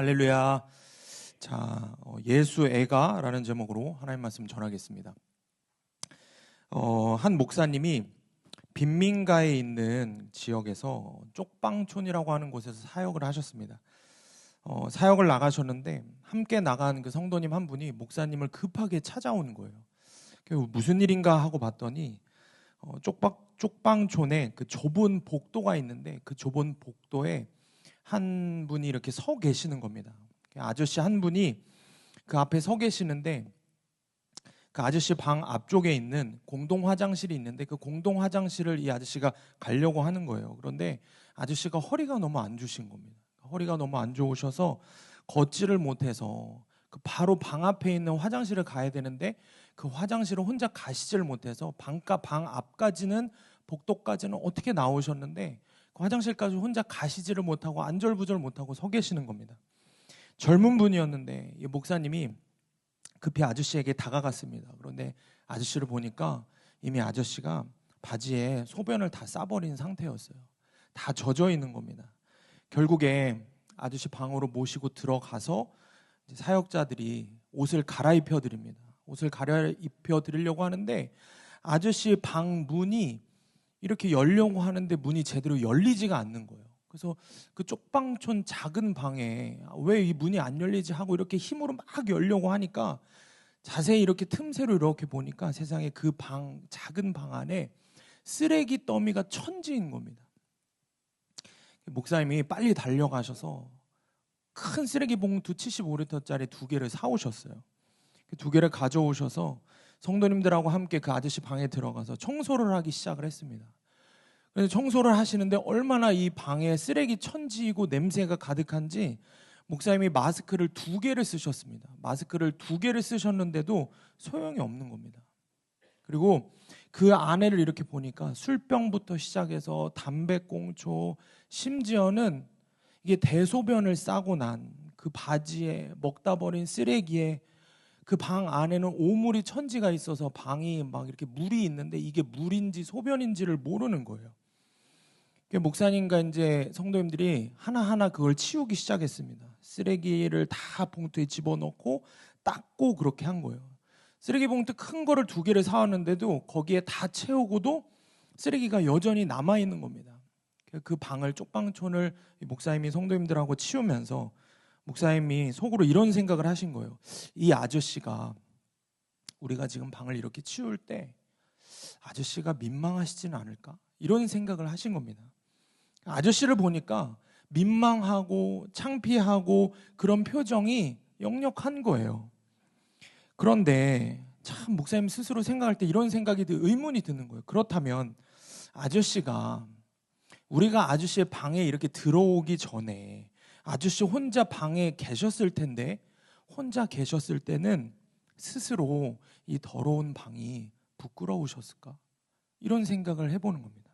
할렐루야. 자, 예수애가라는 제목으로 하나님 말씀 전하겠습니다. 한 목사님이 빈민가에 있는 지역에서 쪽방촌이라고 하는 곳에서 사역을 하셨습니다. 사역을 나가셨는데 함께 나간 그 성도님 한 분이 목사님을 급하게 찾아오는 거예요. 무슨 일인가 하고 봤더니 쪽방촌에 그 좁은 복도가 있는데 그 좁은 복도에 한 분이 이렇게 서 계시는 겁니다. 아저씨 한 분이 그 앞에 서 계시는데 그 아저씨 방 앞쪽에 있는 공동 화장실이 있는데 그 공동 화장실을 이 아저씨가 가려고 하는 거예요. 그런데 아저씨가 허리가 너무 안 좋으신 겁니다. 허리가 너무 안 좋으셔서 걷지를 못해서 그 바로 방 앞에 있는 화장실을 가야 되는데 그 화장실을 혼자 가시질 못해서 방 앞까지는 복도까지는 어떻게 나오셨는데 그 화장실까지 혼자 가시지를 못하고 안절부절 못하고 서 계시는 겁니다. 젊은 분이었는데 이 목사님이 급히 아저씨에게 다가갔습니다. 그런데 아저씨를 보니까 이미 아저씨가 바지에 소변을 다 싸버린 상태였어요. 다 젖어 있는 겁니다. 결국에 아저씨 방으로 모시고 들어가서 사역자들이 옷을 갈아입혀 드립니다. 옷을 갈아입혀 드리려고 하는데 아저씨 방 문이 이렇게 열려고 하는데 문이 제대로 열리지가 않는 거예요. 그래서 그 쪽방촌 작은 방에 왜 이 문이 안 열리지 하고 이렇게 힘으로 막 열려고 하니까 자세히 이렇게 틈새로 이렇게 보니까 세상에 그 작은 방 안에 쓰레기 더미가 천지인 겁니다. 목사님이 빨리 달려가셔서 큰 쓰레기 봉투 75리터짜리 2개를 사오셨어요. 그 2개를 가져오셔서 성도님들하고 함께 그 아저씨 방에 들어가서 청소를 하기 시작을 했습니다. 그래서 청소를 하시는데 얼마나 이 방에 쓰레기 천지이고 냄새가 가득한지 목사님이 마스크를 2개를 쓰셨습니다. 마스크를 2개를 쓰셨는데도 소용이 없는 겁니다. 그리고 그 안에를 이렇게 보니까 술병부터 시작해서 담배꽁초, 심지어는 이게 대소변을 싸고 난 그 바지에 먹다 버린 쓰레기에 그 방 안에는 오물이 천지가 있어서 방이 막 이렇게 물이 있는데 이게 물인지 소변인지를 모르는 거예요. 목사님과 이제 성도님들이 하나하나 그걸 치우기 시작했습니다. 쓰레기를 다 봉투에 집어넣고 닦고 그렇게 한 거예요. 쓰레기 봉투 큰 거를 2개를 사왔는데도 거기에 다 채우고도 쓰레기가 여전히 남아있는 겁니다. 그 방을 쪽방촌을 목사님이 성도님들하고 치우면서 목사님이 속으로 이런 생각을 하신 거예요. 이 아저씨가 우리가 지금 방을 이렇게 치울 때 아저씨가 민망하시지는 않을까? 이런 생각을 하신 겁니다. 아저씨를 보니까 민망하고 창피하고 그런 표정이 역력한 거예요. 그런데 참 목사님 스스로 생각할 때 이런 생각이 의문이 드는 거예요. 그렇다면 아저씨가 우리가 아저씨의 방에 이렇게 들어오기 전에 아저씨 혼자 방에 계셨을 텐데 혼자 계셨을 때는 스스로 이 더러운 방이 부끄러우셨을까? 이런 생각을 해보는 겁니다.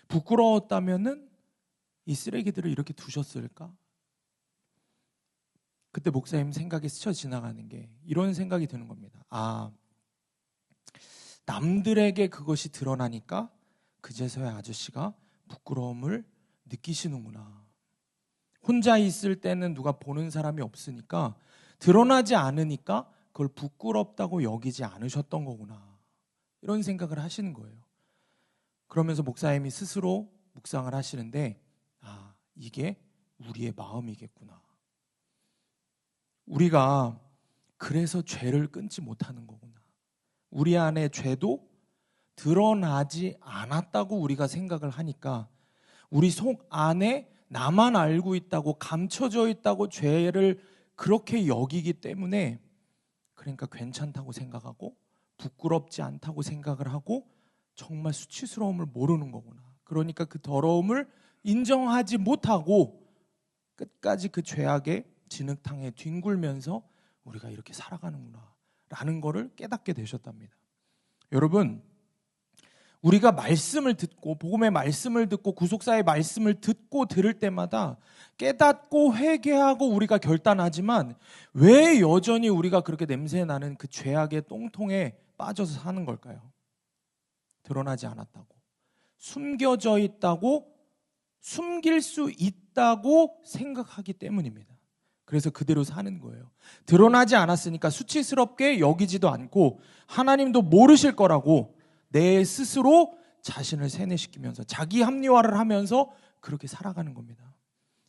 부끄러웠다면은 이 쓰레기들을 이렇게 두셨을까? 그때 목사님 생각이 스쳐 지나가는 게 이런 생각이 드는 겁니다. 남들에게 그것이 드러나니까 그제서야 아저씨가 부끄러움을 느끼시는구나. 혼자 있을 때는 누가 보는 사람이 없으니까 드러나지 않으니까 그걸 부끄럽다고 여기지 않으셨던 거구나. 이런 생각을 하시는 거예요. 그러면서 목사님이 스스로 묵상을 하시는데 이게 우리의 마음이겠구나. 우리가 그래서 죄를 끊지 못하는 거구나. 우리 안에 죄도 드러나지 않았다고 우리가 생각을 하니까 우리 속 안에 나만 알고 있다고 감춰져 있다고 죄를 그렇게 여기기 때문에 그러니까 괜찮다고 생각하고 부끄럽지 않다고 생각을 하고 정말 수치스러움을 모르는 거구나. 그러니까 그 더러움을 인정하지 못하고 끝까지 그 죄악의 진흙탕에 뒹굴면서 우리가 이렇게 살아가는구나 라는 거를 깨닫게 되셨답니다. 여러분, 우리가 말씀을 듣고 복음의 말씀을 듣고 구속사의 말씀을 듣고 들을 때마다 깨닫고 회개하고 우리가 결단하지만 왜 여전히 우리가 그렇게 냄새나는 그 죄악의 똥통에 빠져서 사는 걸까요? 드러나지 않았다고, 숨겨져 있다고, 숨길 수 있다고 생각하기 때문입니다. 그래서 그대로 사는 거예요. 드러나지 않았으니까 수치스럽게 여기지도 않고 하나님도 모르실 거라고 내 스스로 자신을 세뇌시키면서 자기 합리화를 하면서 그렇게 살아가는 겁니다.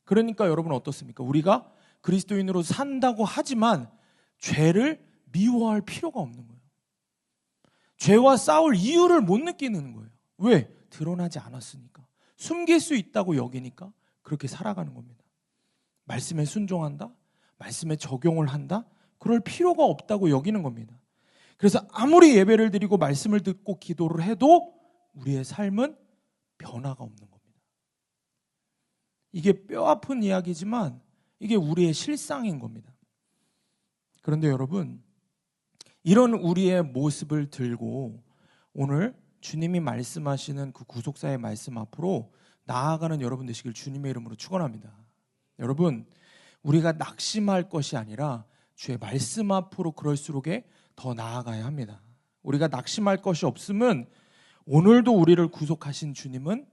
그러니까 여러분 어떻습니까? 우리가 그리스도인으로 산다고 하지만 죄를 미워할 필요가 없는 거예요. 죄와 싸울 이유를 못 느끼는 거예요. 왜? 드러나지 않았으니까. 숨길 수 있다고 여기니까 그렇게 살아가는 겁니다. 말씀에 순종한다? 말씀에 적용을 한다? 그럴 필요가 없다고 여기는 겁니다. 그래서 아무리 예배를 드리고 말씀을 듣고 기도를 해도 우리의 삶은 변화가 없는 겁니다. 이게 뼈아픈 이야기지만 이게 우리의 실상인 겁니다. 그런데 여러분, 이런 우리의 모습을 들고 오늘 주님이 말씀하시는 그 구속사의 말씀 앞으로 나아가는 여러분 되시길 주님의 이름으로 축원합니다. 여러분, 우리가 낙심할 것이 아니라 주의 말씀 앞으로 그럴수록에 더 나아가야 합니다. 우리가 낙심할 것이 없으면 오늘도 우리를 구속하신 주님은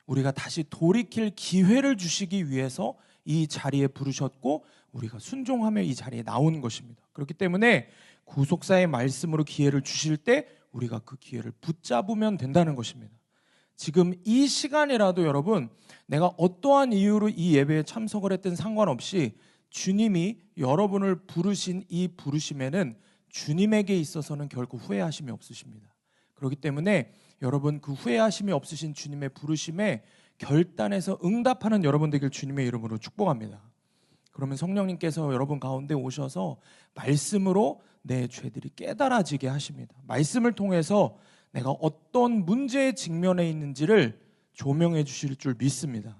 우리가 다시 돌이킬 기회를 주시기 위해서 이 자리에 부르셨고 우리가 순종하며 이 자리에 나온 것입니다. 그렇기 때문에 구속사의 말씀으로 기회를 주실 때 우리가 그 기회를 붙잡으면 된다는 것입니다. 지금 이 시간이라도 여러분, 내가 어떠한 이유로 이 예배에 참석을 했든 상관없이 주님이 여러분을 부르신 이 부르심에는 주님에게 있어서는 결코 후회하심이 없으십니다. 그렇기 때문에 여러분, 그 후회하심이 없으신 주님의 부르심에 결단해서 응답하는 여러분 되길 주님의 이름으로 축복합니다. 그러면 성령님께서 여러분 가운데 오셔서 말씀으로 내 죄들이 깨달아지게 하십니다. 말씀을 통해서 내가 어떤 문제에 직면해 있는지를 조명해 주실 줄 믿습니다.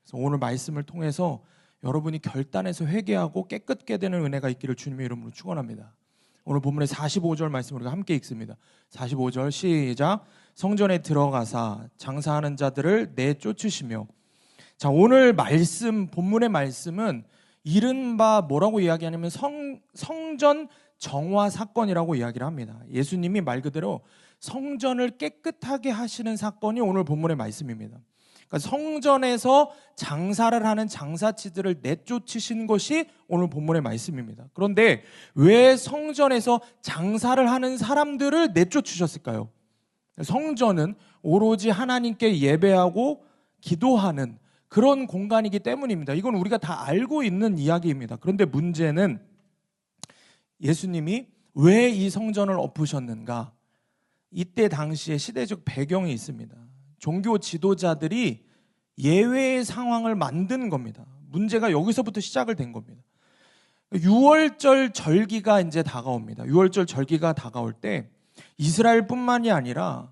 그래서 오늘 말씀을 통해서 여러분이 결단해서 회개하고 깨끗게 되는 은혜가 있기를 주님의 이름으로 축원합니다. 오늘 본문의 45절 말씀 우리가 함께 읽습니다. 45절 시작. 성전에 들어가사 장사하는 자들을 내쫓으시며. 자, 오늘 말씀, 본문의 말씀은 이른바 뭐라고 이야기하냐면 성전 정화 사건이라고 이야기를 합니다. 예수님이 말 그대로 성전을 깨끗하게 하시는 사건이 오늘 본문의 말씀입니다. 그러니까 성전에서 장사를 하는 장사치들을 내쫓으신 것이 오늘 본문의 말씀입니다. 그런데 왜 성전에서 장사를 하는 사람들을 내쫓으셨을까요? 성전은 오로지 하나님께 예배하고 기도하는 그런 공간이기 때문입니다. 이건 우리가 다 알고 있는 이야기입니다. 그런데 문제는 예수님이 왜 이 성전을 엎으셨는가? 이때 당시에 시대적 배경이 있습니다. 종교 지도자들이 예외의 상황을 만든 겁니다. 문제가 여기서부터 시작을 된 겁니다. 6월절 절기가 이제 다가옵니다. 6월절 절기가 다가올 때 이스라엘뿐만이 아니라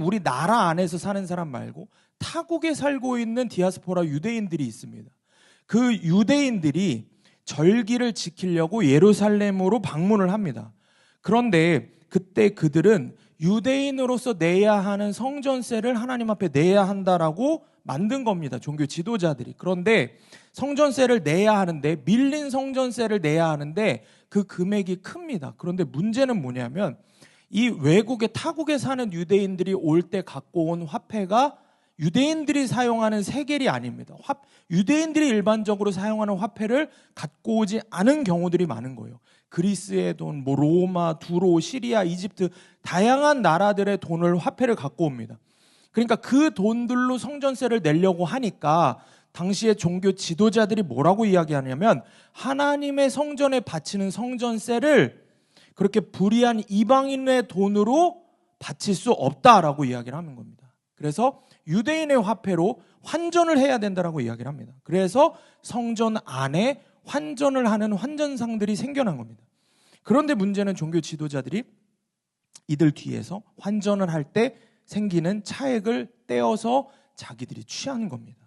우리 나라 안에서 사는 사람 말고 타국에 살고 있는 디아스포라 유대인들이 있습니다. 그 유대인들이 절기를 지키려고 예루살렘으로 방문을 합니다. 그런데 그때 그들은 유대인으로서 내야 하는 성전세를 하나님 앞에 내야 한다라고 만든 겁니다. 종교 지도자들이. 그런데 성전세를 내야 하는데, 밀린 성전세를 내야 하는데 그 금액이 큽니다. 그런데 문제는 뭐냐면 이 외국의 타국에 사는 유대인들이 올 때 갖고 온 화폐가 유대인들이 사용하는 세겔이 아닙니다. 유대인들이 일반적으로 사용하는 화폐를 갖고 오지 않은 경우들이 많은 거예요. 그리스의 돈, 로마, 두로, 시리아, 이집트 다양한 나라들의 돈을 화폐를 갖고 옵니다. 그러니까 그 돈들로 성전세를 내려고 하니까 당시의 종교 지도자들이 뭐라고 이야기하냐면 하나님의 성전에 바치는 성전세를 그렇게 불의한 이방인의 돈으로 바칠 수 없다라고 이야기를 하는 겁니다. 그래서 유대인의 화폐로 환전을 해야 된다라고 이야기를 합니다. 그래서 성전 안에 환전을 하는 환전상들이 생겨난 겁니다. 그런데 문제는 종교 지도자들이 이들 뒤에서 환전을 할 때 생기는 차액을 떼어서 자기들이 취하는 겁니다.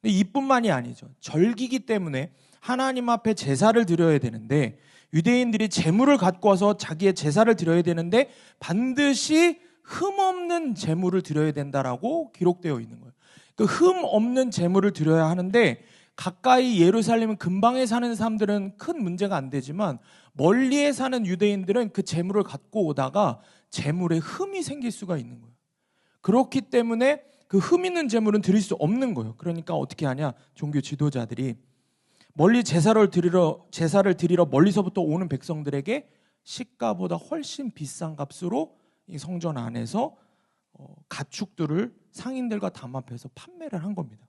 근데 이뿐만이 아니죠. 절기기 때문에 하나님 앞에 제사를 드려야 되는데 유대인들이 제물을 갖고 와서 자기의 제사를 드려야 되는데 반드시 흠 없는 제물을 드려야 된다라고 기록되어 있는 거예요. 그 흠 없는 제물을 드려야 하는데 가까이 예루살렘 근방에 사는 사람들은 큰 문제가 안 되지만 멀리에 사는 유대인들은 그 제물을 갖고 오다가 제물에 흠이 생길 수가 있는 거예요. 그렇기 때문에 그 흠 있는 제물은 드릴 수 없는 거예요. 그러니까 어떻게 하냐? 종교 지도자들이 멀리 제사를 드리러 멀리서부터 오는 백성들에게 시가보다 훨씬 비싼 값으로 이 성전 안에서 가축들을 상인들과 담합해서 판매를 한 겁니다.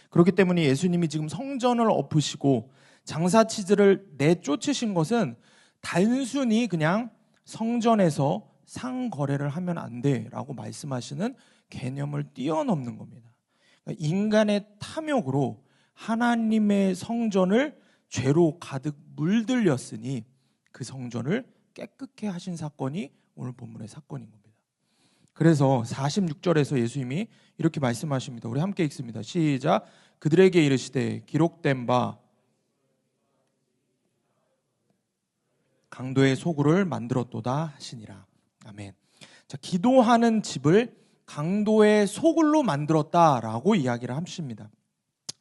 그렇기 때문에 예수님이 지금 성전을 엎으시고 장사치즈를 내쫓으신 것은 단순히 그냥 성전에서 상거래를 하면 안 돼라고 말씀하시는 개념을 뛰어넘는 겁니다. 그러니까 인간의 탐욕으로 하나님의 성전을 죄로 가득 물들였으니 그 성전을 깨끗게 하신 사건이 오늘 본문의 사건인 겁니다. 그래서 46절에서 예수님이 이렇게 말씀하십니다. 우리 함께 읽습니다. 시작. 그들에게 이르시되 기록된 바 강도의 소굴을 만들었도다 하시니라. 아멘. 자, 기도하는 집을 강도의 소굴로 만들었다라고 이야기를 하십니다.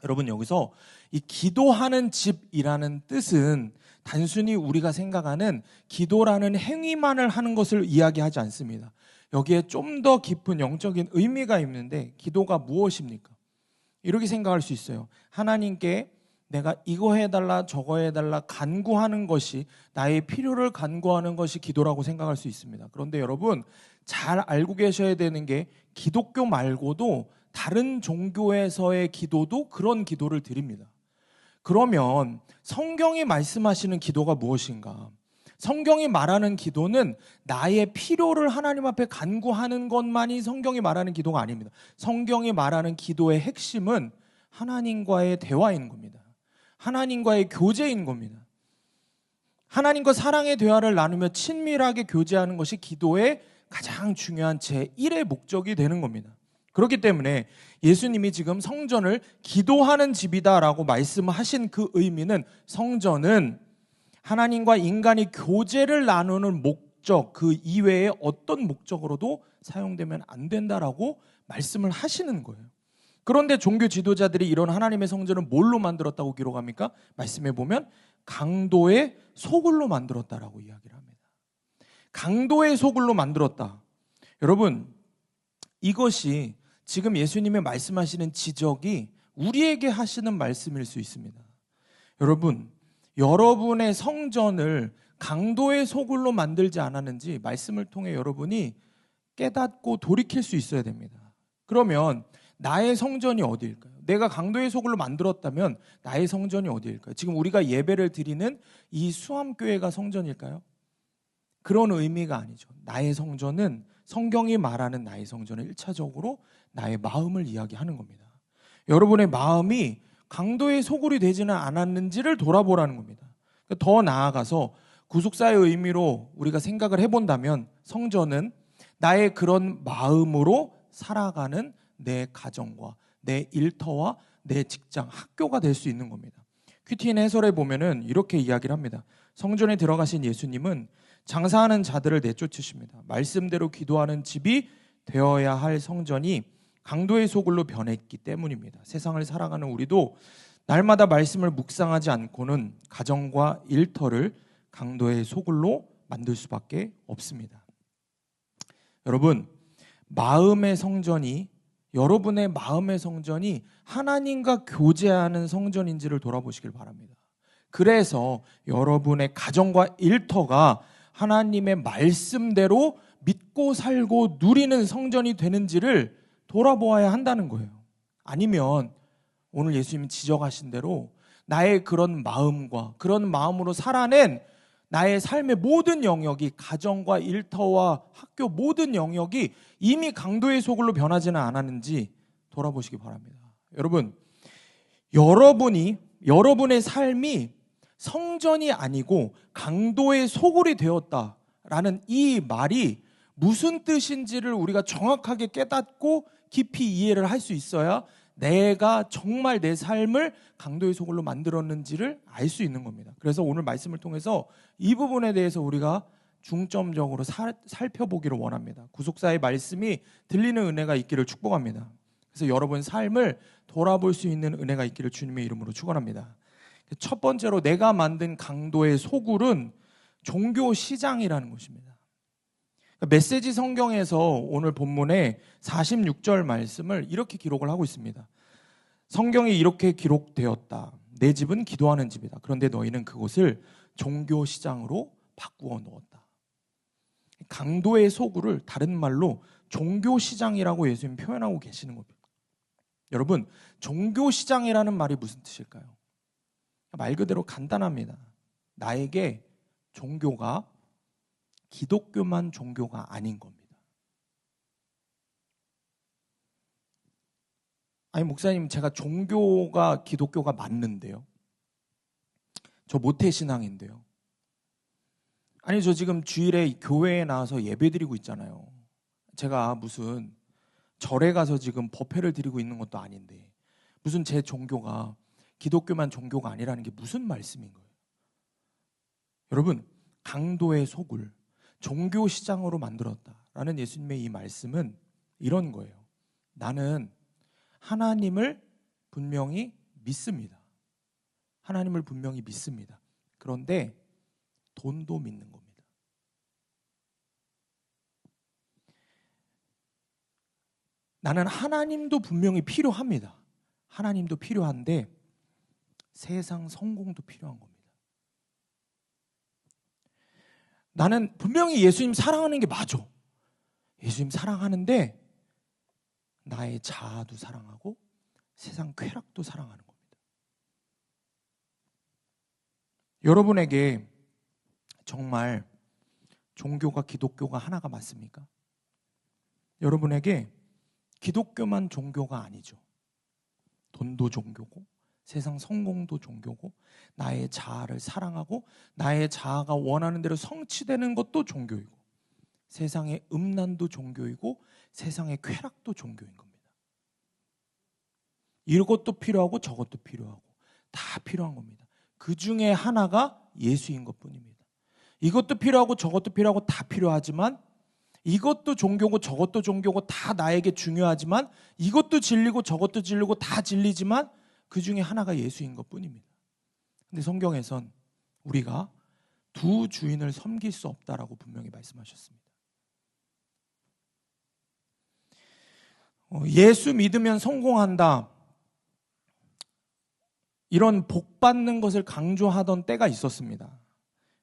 여러분, 여기서 이 기도하는 집이라는 뜻은 단순히 우리가 생각하는 기도라는 행위만을 하는 것을 이야기하지 않습니다. 여기에 좀 더 깊은 영적인 의미가 있는데, 기도가 무엇입니까? 이렇게 생각할 수 있어요. 하나님께 내가 이거 해달라 저거 해달라 간구하는 것이, 나의 필요를 간구하는 것이 기도라고 생각할 수 있습니다. 그런데 여러분, 잘 알고 계셔야 되는 게 기독교 말고도 다른 종교에서의 기도도 그런 기도를 드립니다. 그러면 성경이 말씀하시는 기도가 무엇인가? 성경이 말하는 기도는 나의 필요를 하나님 앞에 간구하는 것만이 성경이 말하는 기도가 아닙니다. 성경이 말하는 기도의 핵심은 하나님과의 대화인 겁니다. 하나님과의 교제인 겁니다. 하나님과 사랑의 대화를 나누며 친밀하게 교제하는 것이 기도의 가장 중요한 제1의 목적이 되는 겁니다. 그렇기 때문에 예수님이 지금 성전을 기도하는 집이다라고 말씀하신 그 의미는, 성전은 하나님과 인간이 교제를 나누는 목적 그 이외에 어떤 목적으로도 사용되면 안 된다라고 말씀을 하시는 거예요. 그런데 종교 지도자들이 이런 하나님의 성전을 뭘로 만들었다고 기록합니까? 말씀해 보면 강도의 소굴로 만들었다라고 이야기를 합니다. 강도의 소굴로 만들었다. 여러분, 이것이 지금 예수님의 말씀하시는 지적이 우리에게 하시는 말씀일 수 있습니다. 여러분, 여러분의 성전을 강도의 소굴로 만들지 않았는지 말씀을 통해 여러분이 깨닫고 돌이킬 수 있어야 됩니다. 그러면 나의 성전이 어디일까요? 내가 강도의 소굴로 만들었다면 나의 성전이 어디일까요? 지금 우리가 예배를 드리는 이 수암교회가 성전일까요? 그런 의미가 아니죠. 나의 성전은, 성경이 말하는 나의 성전은 1차적으로 나의 마음을 이야기하는 겁니다. 여러분의 마음이 강도의 소굴이 되지는 않았는지를 돌아보라는 겁니다. 더 나아가서 구속사의 의미로 우리가 생각을 해본다면 성전은 나의 그런 마음으로 살아가는 내 가정과 내 일터와 내 직장, 학교가 될 수 있는 겁니다. 큐티인 해설에 보면은 이렇게 이야기를 합니다. 성전에 들어가신 예수님은 장사하는 자들을 내쫓으십니다. 말씀대로 기도하는 집이 되어야 할 성전이 강도의 소굴로 변했기 때문입니다. 세상을 살아가는 우리도 날마다 말씀을 묵상하지 않고는 가정과 일터를 강도의 소굴로 만들 수밖에 없습니다. 여러분, 여러분의 마음의 성전이 하나님과 교제하는 성전인지를 돌아보시길 바랍니다. 그래서 여러분의 가정과 일터가 하나님의 말씀대로 믿고 살고 누리는 성전이 되는지를 돌아보아야 한다는 거예요. 아니면 오늘 예수님이 지적하신 대로 나의 그런 마음과 그런 마음으로 살아낸 나의 삶의 모든 영역이, 가정과 일터와 학교 모든 영역이 이미 강도의 소굴로 변하지는 않았는지 돌아보시기 바랍니다. 여러분, 여러분의 삶이 성전이 아니고 강도의 소굴이 되었다라는 이 말이 무슨 뜻인지를 우리가 정확하게 깨닫고 깊이 이해를 할 수 있어야 내가 정말 내 삶을 강도의 소굴로 만들었는지를 알 수 있는 겁니다. 그래서 오늘 말씀을 통해서 이 부분에 대해서 우리가 중점적으로 살펴보기를 원합니다. 구속사의 말씀이 들리는 은혜가 있기를 축복합니다. 그래서 여러분 삶을 돌아볼 수 있는 은혜가 있기를 주님의 이름으로 축원합니다. 첫 번째로 내가 만든 강도의 소굴은 종교 시장이라는 것입니다. 메시지 성경에서 오늘 본문의 46절 말씀을 이렇게 기록을 하고 있습니다. 성경에 이렇게 기록되었다. 내 집은 기도하는 집이다. 그런데 너희는 그곳을 종교 시장으로 바꾸어 놓았다. 강도의 소굴을 다른 말로 종교 시장이라고 예수님 표현하고 계시는 겁니다. 여러분, 종교 시장이라는 말이 무슨 뜻일까요? 말 그대로 간단합니다. 나에게 종교가 기독교만 종교가 아닌 겁니다. 아니, 목사님, 제가 종교가 기독교가 맞는데요. 저 모태신앙인데요. 아니, 저 지금 주일에 교회에 나와서 예배드리고 있잖아요. 제가 무슨 절에 가서 지금 법회를 드리고 있는 것도 아닌데 무슨 제 종교가 기독교만 종교가 아니라는 게 무슨 말씀인 거예요? 여러분, 강도의 속을 종교 시장으로 만들었다라는 예수님의 이 말씀은 이런 거예요. 나는 하나님을 분명히 믿습니다. 하나님을 분명히 믿습니다. 그런데 돈도 믿는 겁니다. 나는 하나님도 분명히 필요합니다. 하나님도 필요한데 세상 성공도 필요한 겁니다. 나는 분명히 예수님 사랑하는 게 맞아. 예수님 사랑하는데 나의 자아도 사랑하고 세상 쾌락도 사랑하는 겁니다. 여러분에게 정말 종교가 기독교가 하나가 맞습니까? 여러분에게 기독교만 종교가 아니죠. 돈도 종교고 세상 성공도 종교고 나의 자아를 사랑하고 나의 자아가 원하는 대로 성취되는 것도 종교이고 세상의 음란도 종교이고 세상의 쾌락도 종교인 겁니다. 이것도 필요하고 저것도 필요하고 다 필요한 겁니다. 그 중에 하나가 예수인 것뿐입니다. 이것도 필요하고 저것도 필요하고 다 필요하지만 이것도 종교고 저것도 종교고 다 나에게 중요하지만 이것도 진리고 저것도 진리고 다 진리지만 그 중에 하나가 예수인 것뿐입니다. 근데 성경에선 우리가 두 주인을 섬길 수 없다라고 분명히 말씀하셨습니다. 예수 믿으면 성공한다. 이런 복 받는 것을 강조하던 때가 있었습니다.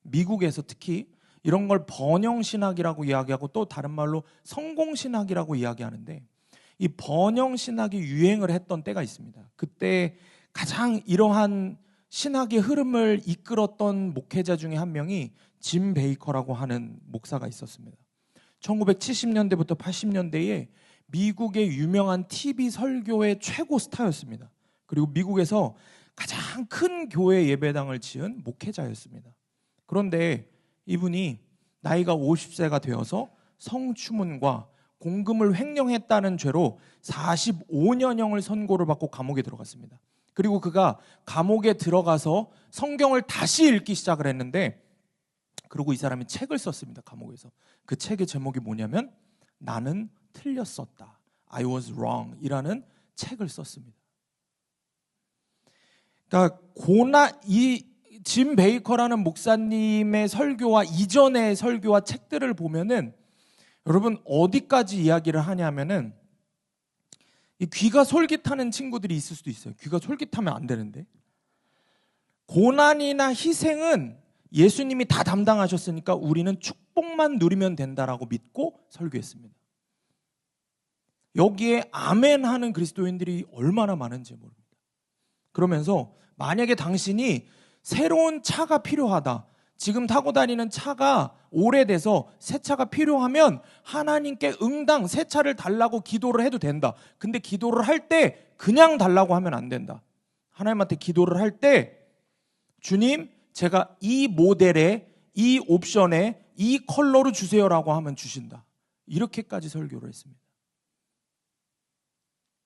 미국에서 특히 이런 걸 번영신학이라고 이야기하고 또 다른 말로 성공신학이라고 이야기하는데 이 번영신학이 유행을 했던 때가 있습니다. 그때 가장 이러한 신학의 흐름을 이끌었던 목회자 중에 한 명이 짐 베이커라고 하는 목사가 있었습니다. 1970년대부터 80년대에 미국의 유명한 TV 설교의 최고 스타였습니다. 그리고 미국에서 가장 큰 교회 예배당을 지은 목회자였습니다. 그런데 이분이 나이가 50세가 되어서 성추문과 공금을 횡령했다는 죄로 45년형을 선고를 받고 감옥에 들어갔습니다. 그리고 그가 감옥에 들어가서 성경을 다시 읽기 시작을 했는데 그리고 이 사람이 책을 썼습니다. 감옥에서. 그 책의 제목이 뭐냐면 나는 틀렸었다. I was wrong 이라는 책을 썼습니다. 그러니까 짐 베이커라는 목사님의 설교와 이전의 설교와 책들을 보면은 여러분 어디까지 이야기를 하냐면은 이 귀가 솔깃하는 친구들이 있을 수도 있어요. 귀가 솔깃하면 안 되는데 고난이나 희생은 예수님이 다 담당하셨으니까 우리는 축복만 누리면 된다라고 믿고 설교했습니다. 여기에 아멘 하는 그리스도인들이 얼마나 많은지 모릅니다. 그러면서 만약에 당신이 새로운 차가 필요하다. 지금 타고 다니는 차가 오래돼서 새 차가 필요하면 하나님께 응당 새 차를 달라고 기도를 해도 된다. 근데 기도를 할 때 그냥 달라고 하면 안 된다. 하나님한테 기도를 할 때 주님 제가 이 모델에 이 옵션에 이 컬러로 주세요라고 하면 주신다. 이렇게까지 설교를 했습니다.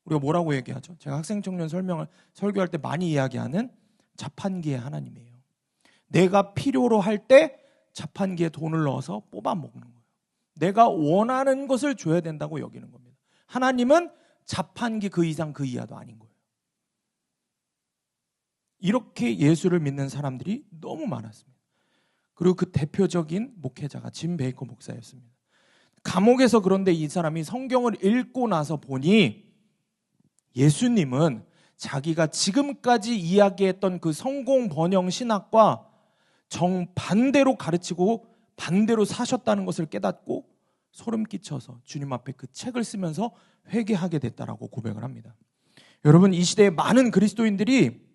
우리가 뭐라고 얘기하죠? 제가 학생 청년 설교할 때 많이 이야기하는 자판기의 하나님이에요. 내가 필요로 할 때 자판기에 돈을 넣어서 뽑아 먹는 거예요. 내가 원하는 것을 줘야 된다고 여기는 겁니다. 하나님은 자판기 그 이상 그 이하도 아닌 거예요. 이렇게 예수를 믿는 사람들이 너무 많았습니다. 그리고 그 대표적인 목회자가 짐 베이커 목사였습니다. 감옥에서 그런데 이 사람이 성경을 읽고 나서 보니 예수님은 자기가 지금까지 이야기했던 그 성공 번영 신학과 정반대로 가르치고 반대로 사셨다는 것을 깨닫고 소름 끼쳐서 주님 앞에 그 책을 쓰면서 회개하게 됐다라고 고백을 합니다. 여러분, 이 시대에 많은 그리스도인들이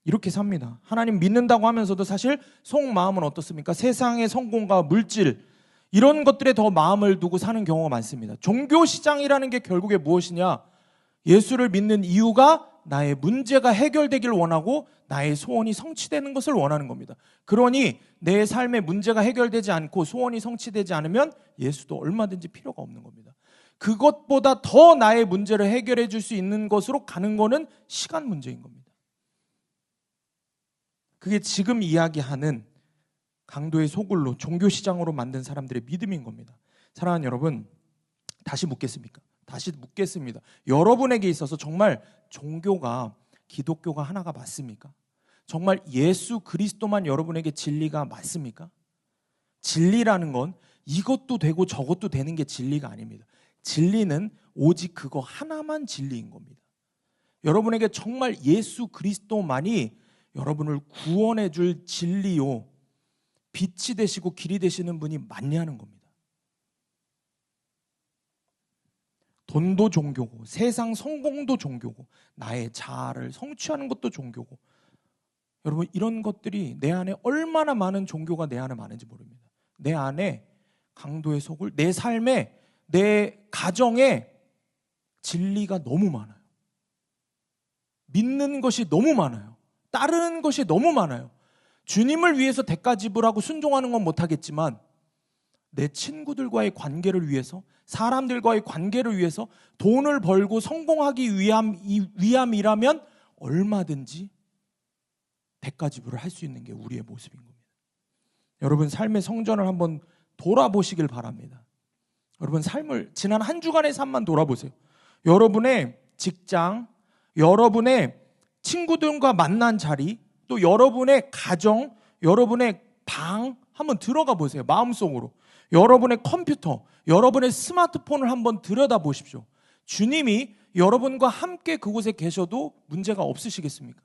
이렇게 삽니다. 하나님 믿는다고 하면서도 사실 속마음은 어떻습니까? 세상의 성공과 물질 이런 것들에 더 마음을 두고 사는 경우가 많습니다. 종교시장이라는 게 결국에 무엇이냐? 예수를 믿는 이유가 나의 문제가 해결되길 원하고 나의 소원이 성취되는 것을 원하는 겁니다. 그러니 내 삶의 문제가 해결되지 않고 소원이 성취되지 않으면 예수도 얼마든지 필요가 없는 겁니다. 그것보다 더 나의 문제를 해결해 줄 수 있는 것으로 가는 거는 시간 문제인 겁니다. 그게 지금 이야기하는 강도의 소굴로 종교시장으로 만든 사람들의 믿음인 겁니다. 사랑하는 여러분, 다시 묻겠습니까? 다시 묻겠습니다. 여러분에게 있어서 정말 종교가 기독교가 하나가 맞습니까? 정말 예수 그리스도만 여러분에게 진리가 맞습니까? 진리라는 건 이것도 되고 저것도 되는 게 진리가 아닙니다. 진리는 오직 그거 하나만 진리인 겁니다. 여러분에게 정말 예수 그리스도만이 여러분을 구원해 줄 진리요, 빛이 되시고 길이 되시는 분이 맞냐는 겁니다. 돈도 종교고 세상 성공도 종교고 나의 자아를 성취하는 것도 종교고, 여러분 이런 것들이 내 안에 얼마나 많은 종교가 내 안에 많은지 모릅니다. 내 안에 강도의 속을, 내 삶에, 내 가정에 진리가 너무 많아요. 믿는 것이 너무 많아요. 따르는 것이 너무 많아요. 주님을 위해서 대가 지불하고 순종하는 건 못하겠지만 내 친구들과의 관계를 위해서, 사람들과의 관계를 위해서 돈을 벌고 성공하기 위함이라면 얼마든지 대가 지불을 할 수 있는 게 우리의 모습인 겁니다. 여러분 삶의 성전을 한번 돌아보시길 바랍니다. 여러분 삶을, 지난 한 주간의 삶만 돌아보세요. 여러분의 직장, 여러분의 친구들과 만난 자리, 또 여러분의 가정, 여러분의 방 한번 들어가 보세요. 마음속으로. 여러분의 컴퓨터, 여러분의 스마트폰을 한번 들여다보십시오. 주님이 여러분과 함께 그곳에 계셔도 문제가 없으시겠습니까?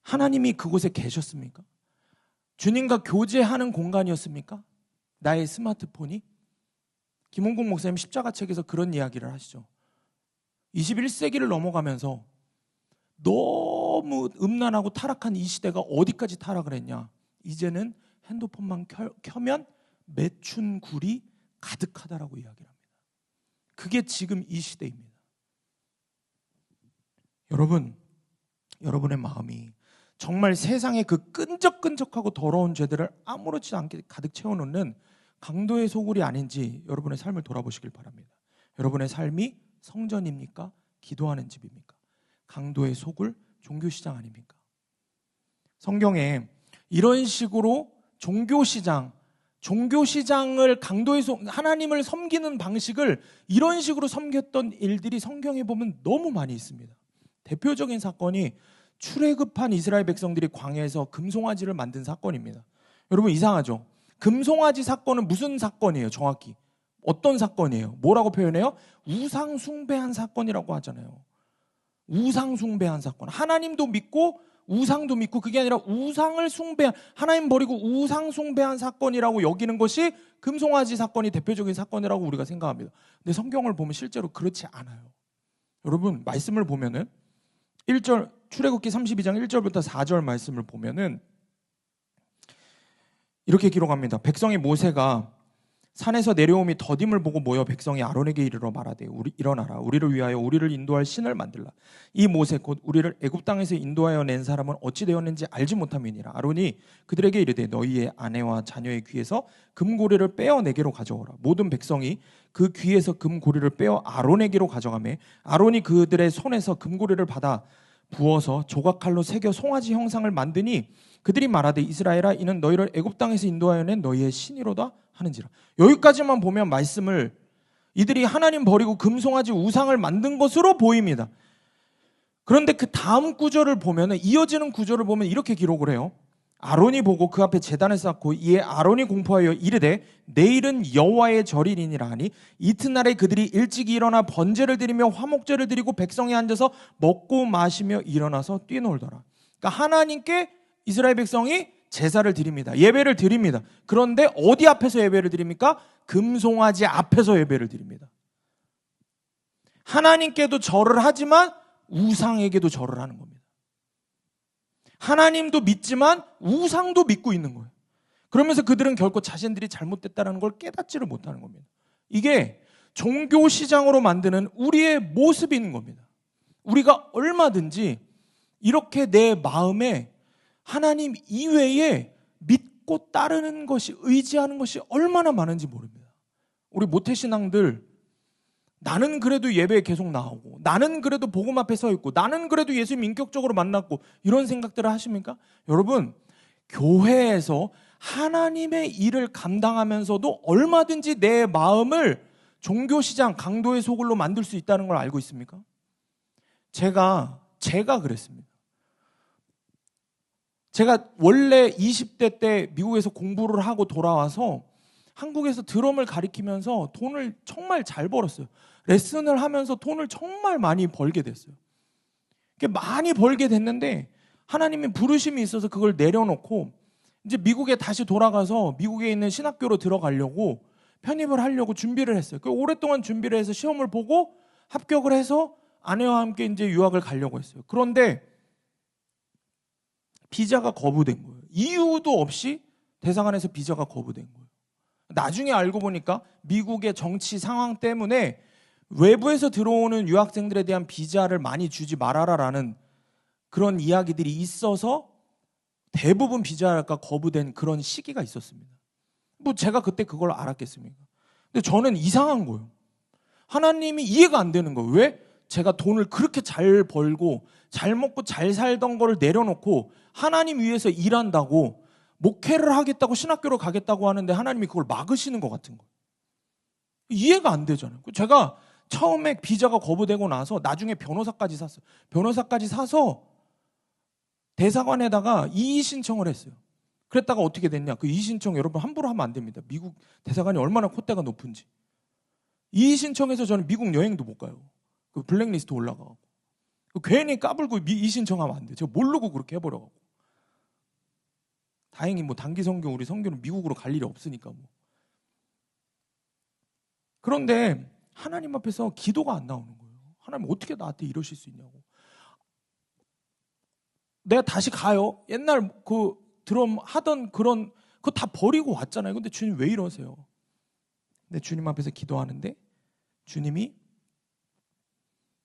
하나님이 그곳에 계셨습니까? 주님과 교제하는 공간이었습니까? 나의 스마트폰이? 김홍국 목사님 십자가 책에서 그런 이야기를 하시죠. 21세기를 넘어가면서 너무 음란하고 타락한 이 시대가 어디까지 타락을 했냐? 이제는 핸드폰만 켜면 매춘 굴이 가득하다라고 이야기를 합니다. 그게 지금 이 시대입니다. 여러분, 여러분의 마음이 정말 세상의 그 끈적끈적하고 더러운 죄들을 아무렇지 않게 가득 채워놓는 강도의 소굴이 아닌지 여러분의 삶을 돌아보시길 바랍니다. 여러분의 삶이 성전입니까? 기도하는 집입니까? 강도의 소굴, 종교시장 아닙니까? 성경에 이런 식으로 종교시장을 강도의 하나님을 섬기는 방식을 이런 식으로 섬겼던 일들이 성경에 보면 너무 많이 있습니다. 대표적인 사건이 출애굽한 이스라엘 백성들이 광야에서 금송아지를 만든 사건입니다. 여러분 이상하죠? 금송아지 사건은 무슨 사건이에요? 정확히 어떤 사건이에요? 뭐라고 표현해요? 우상 숭배한 사건이라고 하잖아요. 우상 숭배한 사건. 하나님도 믿고 우상도 믿고, 그게 아니라 우상을 숭배한, 하나님 버리고 우상 숭배한 사건이라고 여기는 것이 금송아지 사건이 대표적인 사건이라고 우리가 생각합니다. 근데 성경을 보면 실제로 그렇지 않아요. 여러분 말씀을 보면은 1절, 출애굽기 32장 1절부터 4절 말씀을 보면은 이렇게 기록합니다. 백성이 모세가 산에서 내려옴이 더딤을 보고 모여 백성이 아론에게 이르러 말하되 일어나라, 우리를 위하여 우리를 인도할 신을 만들라. 이 모세 곧 우리를 애굽 땅에서 인도하여 낸 사람은 어찌 되었는지 알지 못함이니라. 아론이 그들에게 이르되 너희의 아내와 자녀의 귀에서 금고리를 빼어 내게로 가져오라. 모든 백성이 그 귀에서 금고리를 빼어 아론에게로 가져가매 아론이 그들의 손에서 금고리를 받아 부어서 조각칼로 새겨 송아지 형상을 만드니 그들이 말하되 이스라엘아, 이는 너희를 애굽 땅에서 인도하여 낸 너희의 신이로다 하는지라. 여기까지만 보면 말씀을, 이들이 하나님 버리고 금송아지 우상을 만든 것으로 보입니다. 그런데 그 다음 구절을 보면, 이어지는 구절을 보면 이렇게 기록을 해요. 아론이 보고 그 앞에 제단을 쌓고 이에 아론이 공포하여 이르되 내일은 여호와의 절이니라 하니 이튿날에 그들이 일찍 일어나 번제를 드리며 화목제를 드리고 백성이 앉아서 먹고 마시며 일어나서 뛰놀더라. 그러니까 하나님께 이스라엘 백성이 제사를 드립니다. 예배를 드립니다. 그런데 어디 앞에서 예배를 드립니까? 금송아지 앞에서 예배를 드립니다. 하나님께도 절을 하지만 우상에게도 절을 하는 겁니다. 하나님도 믿지만 우상도 믿고 있는 거예요. 그러면서 그들은 결코 자신들이 잘못됐다는 걸 깨닫지를 못하는 겁니다. 이게 종교 시장으로 만드는 우리의 모습인 겁니다. 우리가 얼마든지 이렇게 내 마음에 하나님 이외에 믿고 따르는 것이, 의지하는 것이 얼마나 많은지 모릅니다. 우리 모태신앙들, 나는 그래도 예배에 계속 나오고, 나는 그래도 복음 앞에 서 있고, 나는 그래도 예수님 인격적으로 만났고, 이런 생각들을 하십니까? 여러분, 교회에서 하나님의 일을 감당하면서도 얼마든지 내 마음을 종교시장, 강도의 소굴로 만들 수 있다는 걸 알고 있습니까? 제가 그랬습니다. 제가 원래 20대 때 미국에서 공부를 하고 돌아와서 한국에서 드럼을 가리키면서 돈을 정말 잘 벌었어요. 레슨을 하면서 돈을 정말 많이 벌게 됐어요. 많이 벌게 됐는데 하나님의 부르심이 있어서 그걸 내려놓고 이제 미국에 다시 돌아가서 미국에 있는 신학교로 들어가려고 편입을 하려고 준비를 했어요. 오랫동안 준비를 해서 시험을 보고 합격을 해서 아내와 함께 이제 유학을 가려고 했어요. 그런데 비자가 거부된 거예요. 이유도 없이 대사관에서 비자가 거부된 거예요. 나중에 알고 보니까 미국의 정치 상황 때문에 외부에서 들어오는 유학생들에 대한 비자를 많이 주지 말아라라는 그런 이야기들이 있어서 대부분 비자가 거부된 그런 시기가 있었습니다. 뭐 제가 그때 그걸 알았겠습니까? 근데 저는 이상한 거예요. 하나님이 이해가 안 되는 거예요. 왜? 제가 돈을 그렇게 잘 벌고 잘 먹고 잘 살던 거를 내려놓고 하나님 위해서 일한다고, 목회를 하겠다고, 신학교로 가겠다고 하는데 하나님이 그걸 막으시는 것 같은 거예요. 이해가 안 되잖아요. 제가 처음에 비자가 거부되고 나서 나중에 변호사까지 샀어요. 변호사까지 사서 대사관에다가 이의 신청을 했어요. 그랬다가 어떻게 됐냐? 그 이의 신청 여러분 함부로 하면 안 됩니다. 미국 대사관이 얼마나 콧대가 높은지. 이의 신청해서 저는 미국 여행도 못 가요. 그 블랙리스트 올라가고. 괜히 까불고 이의 신청하면 안 돼요. 제가 모르고 그렇게 해버려가고. 다행히 뭐 단기 선교, 우리 선교는 미국으로 갈 일이 없으니까 뭐. 그런데 하나님 앞에서 기도가 안 나오는 거예요. 하나님 어떻게 나한테 이러실 수 있냐고. 내가 다시 가요. 옛날 그 드럼 하던 그런 그거 다 버리고 왔잖아요. 근데 주님 왜 이러세요? 근데 주님 앞에서 기도하는데 주님이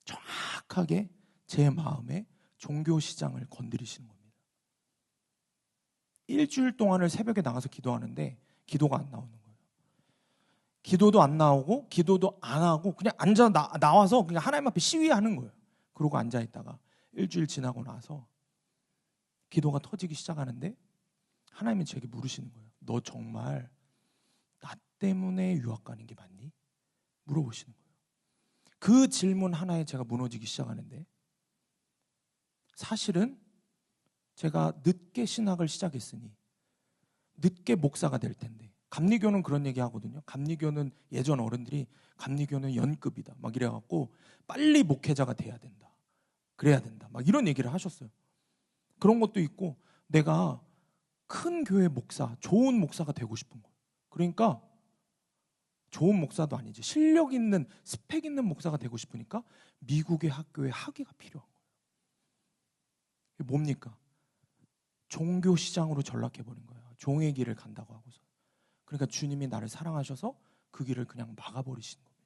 정확하게 제 마음에 종교 시장을 건드리시는 겁니다. 일주일 동안을 새벽에 나가서 기도하는데 기도가 안 나오는 거예요. 기도도 안 나오고 기도도 안 하고 그냥 나와서 그냥 하나님 앞에 시위하는 거예요. 그러고 앉아있다가 일주일 지나고 나서 기도가 터지기 시작하는데 하나님이 제게 물으시는 거예요. 너 정말 나 때문에 유학 가는 게 맞니? 물어보시는 거예요. 그 질문 하나에 제가 무너지기 시작하는데 사실은 제가 늦게 신학을 시작했으니 늦게 목사가 될 텐데, 감리교는 그런 얘기 하거든요. 감리교는 예전 어른들이 감리교는 연급이다 막 이래갖고 빨리 목회자가 돼야 된다, 그래야 된다 막 이런 얘기를 하셨어요. 그런 것도 있고 내가 큰 교회 목사, 좋은 목사가 되고 싶은 거예요. 그러니까 좋은 목사도 아니지, 실력 있는 스펙 있는 목사가 되고 싶으니까 미국의 학교에 학위가 필요한 거예요. 이게 뭡니까? 종교 시장으로 전락해버린 거예요. 종의 길을 간다고 하고서. 그러니까 주님이 나를 사랑하셔서 그 길을 그냥 막아버리시는 겁니다.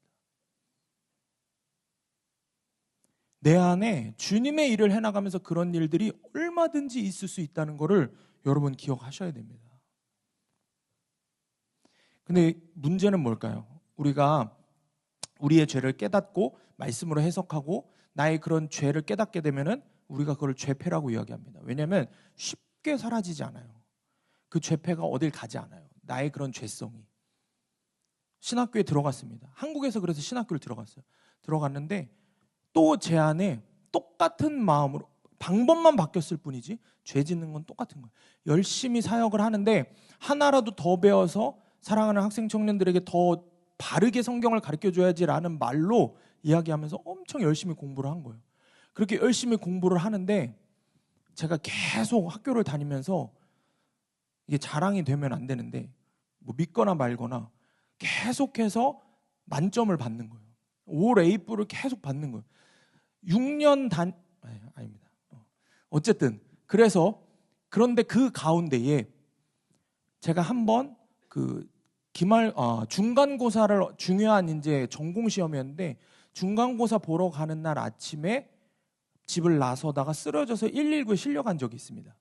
내 안에 주님의 일을 해나가면서 그런 일들이 얼마든지 있을 수 있다는 것을 여러분 기억하셔야 됩니다. 근데 문제는 뭘까요? 우리가 우리의 죄를 깨닫고 말씀으로 해석하고 나의 그런 죄를 깨닫게 되면은 우리가 그걸 죄패라고 이야기합니다. 왜냐하면 쉽게 사라지지 않아요. 그 죄패가 어딜 가지 않아요. 나의 그런 죄성이. 신학교에 들어갔습니다. 한국에서 그래서 신학교를 들어갔어요. 들어갔는데 또 제 안에 똑같은 마음으로 방법만 바뀌었을 뿐이지 죄 짓는 건 똑같은 거예요. 열심히 사역을 하는데 하나라도 더 배워서 사랑하는 학생 청년들에게 더 바르게 성경을 가르쳐줘야지라는 말로 이야기하면서 엄청 열심히 공부를 한 거예요. 그렇게 열심히 공부를 하는데 제가 계속 학교를 다니면서 이게 자랑이 되면 안 되는데 뭐 믿거나 말거나 계속해서 만점을 받는 거예요. 올 A뿔을 계속 받는 거예요. 6년 아닙니다. 어쨌든 그래서 그런데 그 가운데에 제가 한번 그 중간고사를 중요한 이제 전공 시험이었는데 중간고사 보러 가는 날 아침에 집을 나서다가 쓰러져서 119에 실려간 적이 있습니다.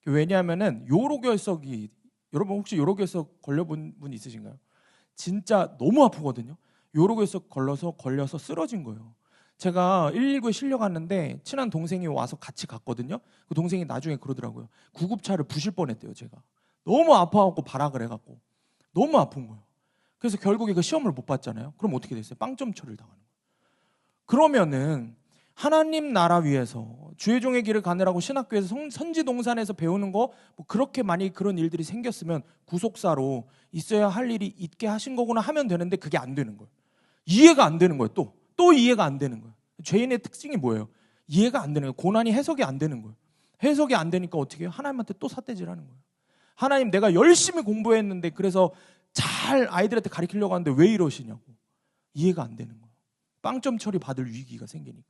왜냐하면은 요로결석이 여러분 혹시 요로결석 걸려본 분 있으신가요? 진짜 너무 아프거든요. 요로결석 걸려서 쓰러진 거예요. 제가 119에 실려갔는데 친한 동생이 와서 같이 갔거든요. 그 동생이 나중에 그러더라고요. 구급차를 부실 뻔했대요. 제가 너무 아파갖고 발악을 해갖고 너무 아픈 거예요. 그래서 결국에 그 시험을 못 봤잖아요. 그럼 어떻게 됐어요? 빵점 처리를 당하는 거예요. 그러면은 하나님 나라 위해서 주의 종의 길을 가느라고 신학교에서 선지동산에서 배우는 거 뭐 그렇게 많이 그런 일들이 생겼으면 구속사로 있어야 할 일이 있게 하신 거구나 하면 되는데 그게 안 되는 거예요. 이해가 안 되는 거예요. 또 이해가 안 되는 거예요. 죄인의 특징이 뭐예요? 이해가 안 되는 거예요. 고난이 해석이 안 되는 거예요. 해석이 안 되니까 어떻게 해요? 하나님한테 또 삿대질하는 거예요. 하나님 내가 열심히 공부했는데 그래서 잘 아이들한테 가르치려고 하는데 왜 이러시냐고. 이해가 안 되는 거예요. 빵점 처리 받을 위기가 생기니까.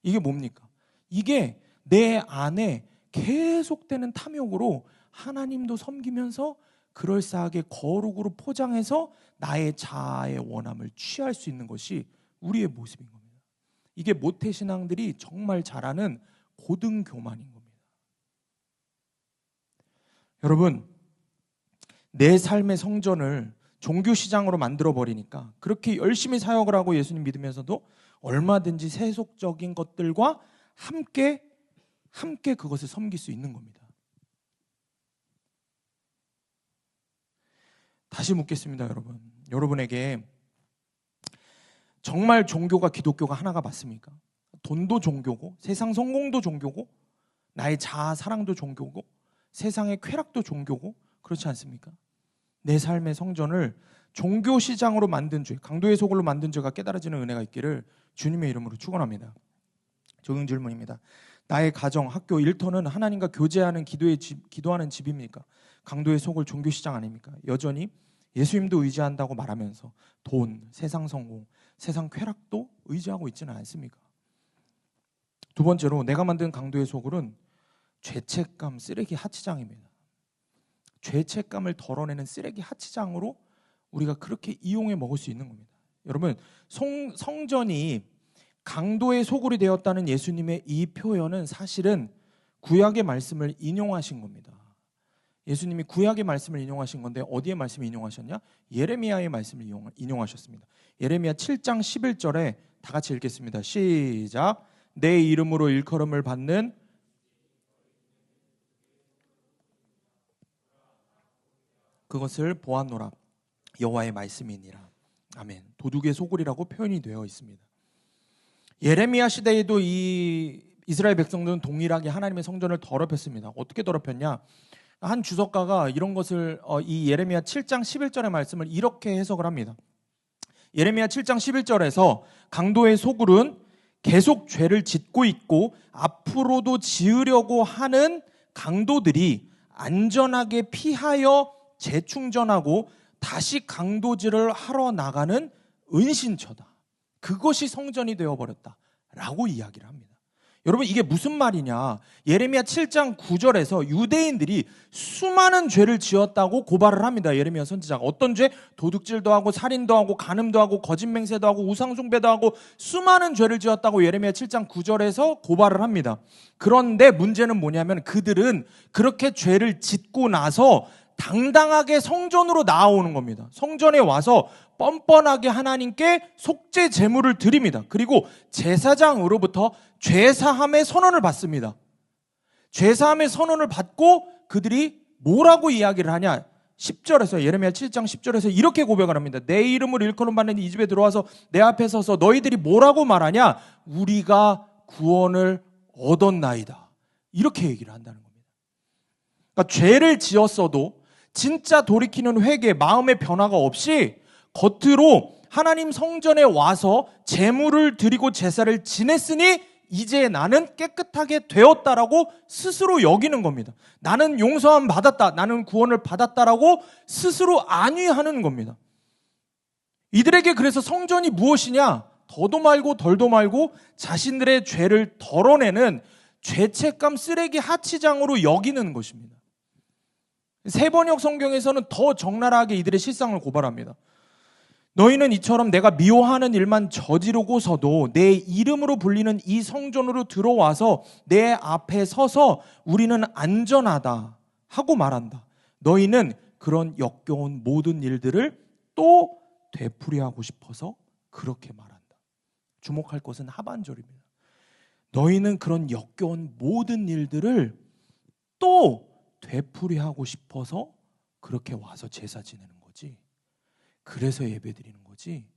이게 뭡니까? 이게 내 안에 계속되는 탐욕으로 하나님도 섬기면서 그럴싸하게 거룩으로 포장해서 나의 자아의 원함을 취할 수 있는 것이 우리의 모습인 겁니다. 이게 모태신앙들이 정말 잘하는 고등교만인 겁니다. 여러분, 내 삶의 성전을 종교시장으로 만들어버리니까 그렇게 열심히 사역을 하고 예수님 믿으면서도 얼마든지 세속적인 것들과 함께 그것을 섬길 수 있는 겁니다. 다시 묻겠습니다, 여러분. 여러분에게 정말 종교가 기독교가 하나가 맞습니까? 돈도 종교고 세상 성공도 종교고 나의 자아 사랑도 종교고 세상의 쾌락도 종교고 그렇지 않습니까? 내 삶의 성전을 종교 시장으로 만든 죄, 강도의 소굴로 만든 죄가 깨달아지는 은혜가 있기를 주님의 이름으로 축원합니다. 적용 질문입니다. 나의 가정, 학교, 일터는 하나님과 교제하는 기도하는 집입니까? 강도의 소굴 종교 시장 아닙니까? 여전히 예수님도 의지한다고 말하면서 돈, 세상 성공, 세상 쾌락도 의지하고 있지는 않습니까? 두 번째로 내가 만든 강도의 소굴은 죄책감 쓰레기 하치장입니다. 죄책감을 덜어내는 쓰레기 하치장으로 우리가 그렇게 이용해 먹을 수 있는 겁니다. 여러분, 성전이 강도의 소굴이 되었다는 예수님의 이 표현은 사실은 구약의 말씀을 인용하신 겁니다. 예수님이 구약의 말씀을 인용하신 건데 어디의 말씀을 인용하셨냐? 예레미야의 말씀을 인용하셨습니다. 예레미야 7장 11절에 다 같이 읽겠습니다. 시작. 내 이름으로 일컬음을 받는 그것을 보았노라. 여호와의 말씀이니라. 아멘. 도둑의 소굴이라고 표현이 되어 있습니다. 예레미야 시대에도 이 이스라엘 백성들은 동일하게 하나님의 성전을 더럽혔습니다. 어떻게 더럽혔냐? 한 주석가가 이런 것을 이 예레미야 7장 11절의 말씀을 이렇게 해석을 합니다. 예레미야 7장 11절에서 강도의 소굴은 계속 죄를 짓고 있고 앞으로도 지으려고 하는 강도들이 안전하게 피하여 재충전하고 다시 강도질을 하러 나가는 은신처다. 그것이 성전이 되어버렸다라고 이야기를 합니다. 여러분, 이게 무슨 말이냐? 예레미야 7장 9절에서 유대인들이 수많은 죄를 지었다고 고발을 합니다. 예레미야 선지자가. 어떤 죄? 도둑질도 하고 살인도 하고 간음도 하고 거짓맹세도 하고 우상숭배도 하고 수많은 죄를 지었다고 예레미야 7장 9절에서 고발을 합니다. 그런데 문제는 뭐냐면 그들은 그렇게 죄를 짓고 나서 당당하게 성전으로 나아오는 겁니다. 성전에 와서 뻔뻔하게 하나님께 속죄 제물을 드립니다. 그리고 제사장으로부터 죄사함의 선언을 받습니다. 죄사함의 선언을 받고 그들이 뭐라고 이야기를 하냐? 10절에서 예레미야 7장 10절에서 이렇게 고백을 합니다. 내 이름을 일컬음 받는 이 집에 들어와서 내 앞에 서서 너희들이 뭐라고 말하냐? 우리가 구원을 얻었나이다. 이렇게 얘기를 한다는 겁니다. 그러니까 죄를 지었어도 진짜 돌이키는 회개, 마음의 변화가 없이 겉으로 하나님 성전에 와서 제물을 드리고 제사를 지냈으니 이제 나는 깨끗하게 되었다라고 스스로 여기는 겁니다. 나는 용서함 받았다, 나는 구원을 받았다라고 스스로 안위하는 겁니다. 이들에게 그래서 성전이 무엇이냐? 더도 말고 덜도 말고 자신들의 죄를 덜어내는 죄책감 쓰레기 하치장으로 여기는 것입니다. 세번역 성경에서는 더 적나라하게 이들의 실상을 고발합니다. 너희는 이처럼 내가 미워하는 일만 저지르고서도 내 이름으로 불리는 이 성전으로 들어와서 내 앞에 서서 우리는 안전하다 하고 말한다. 너희는 그런 역겨운 모든 일들을 또 되풀이하고 싶어서 그렇게 말한다. 주목할 것은 하반절입니다. 너희는 그런 역겨운 모든 일들을 또 되풀이하고 싶어서 그렇게 와서 제사 지내는 거지. 그래서 예배 드리는 거지.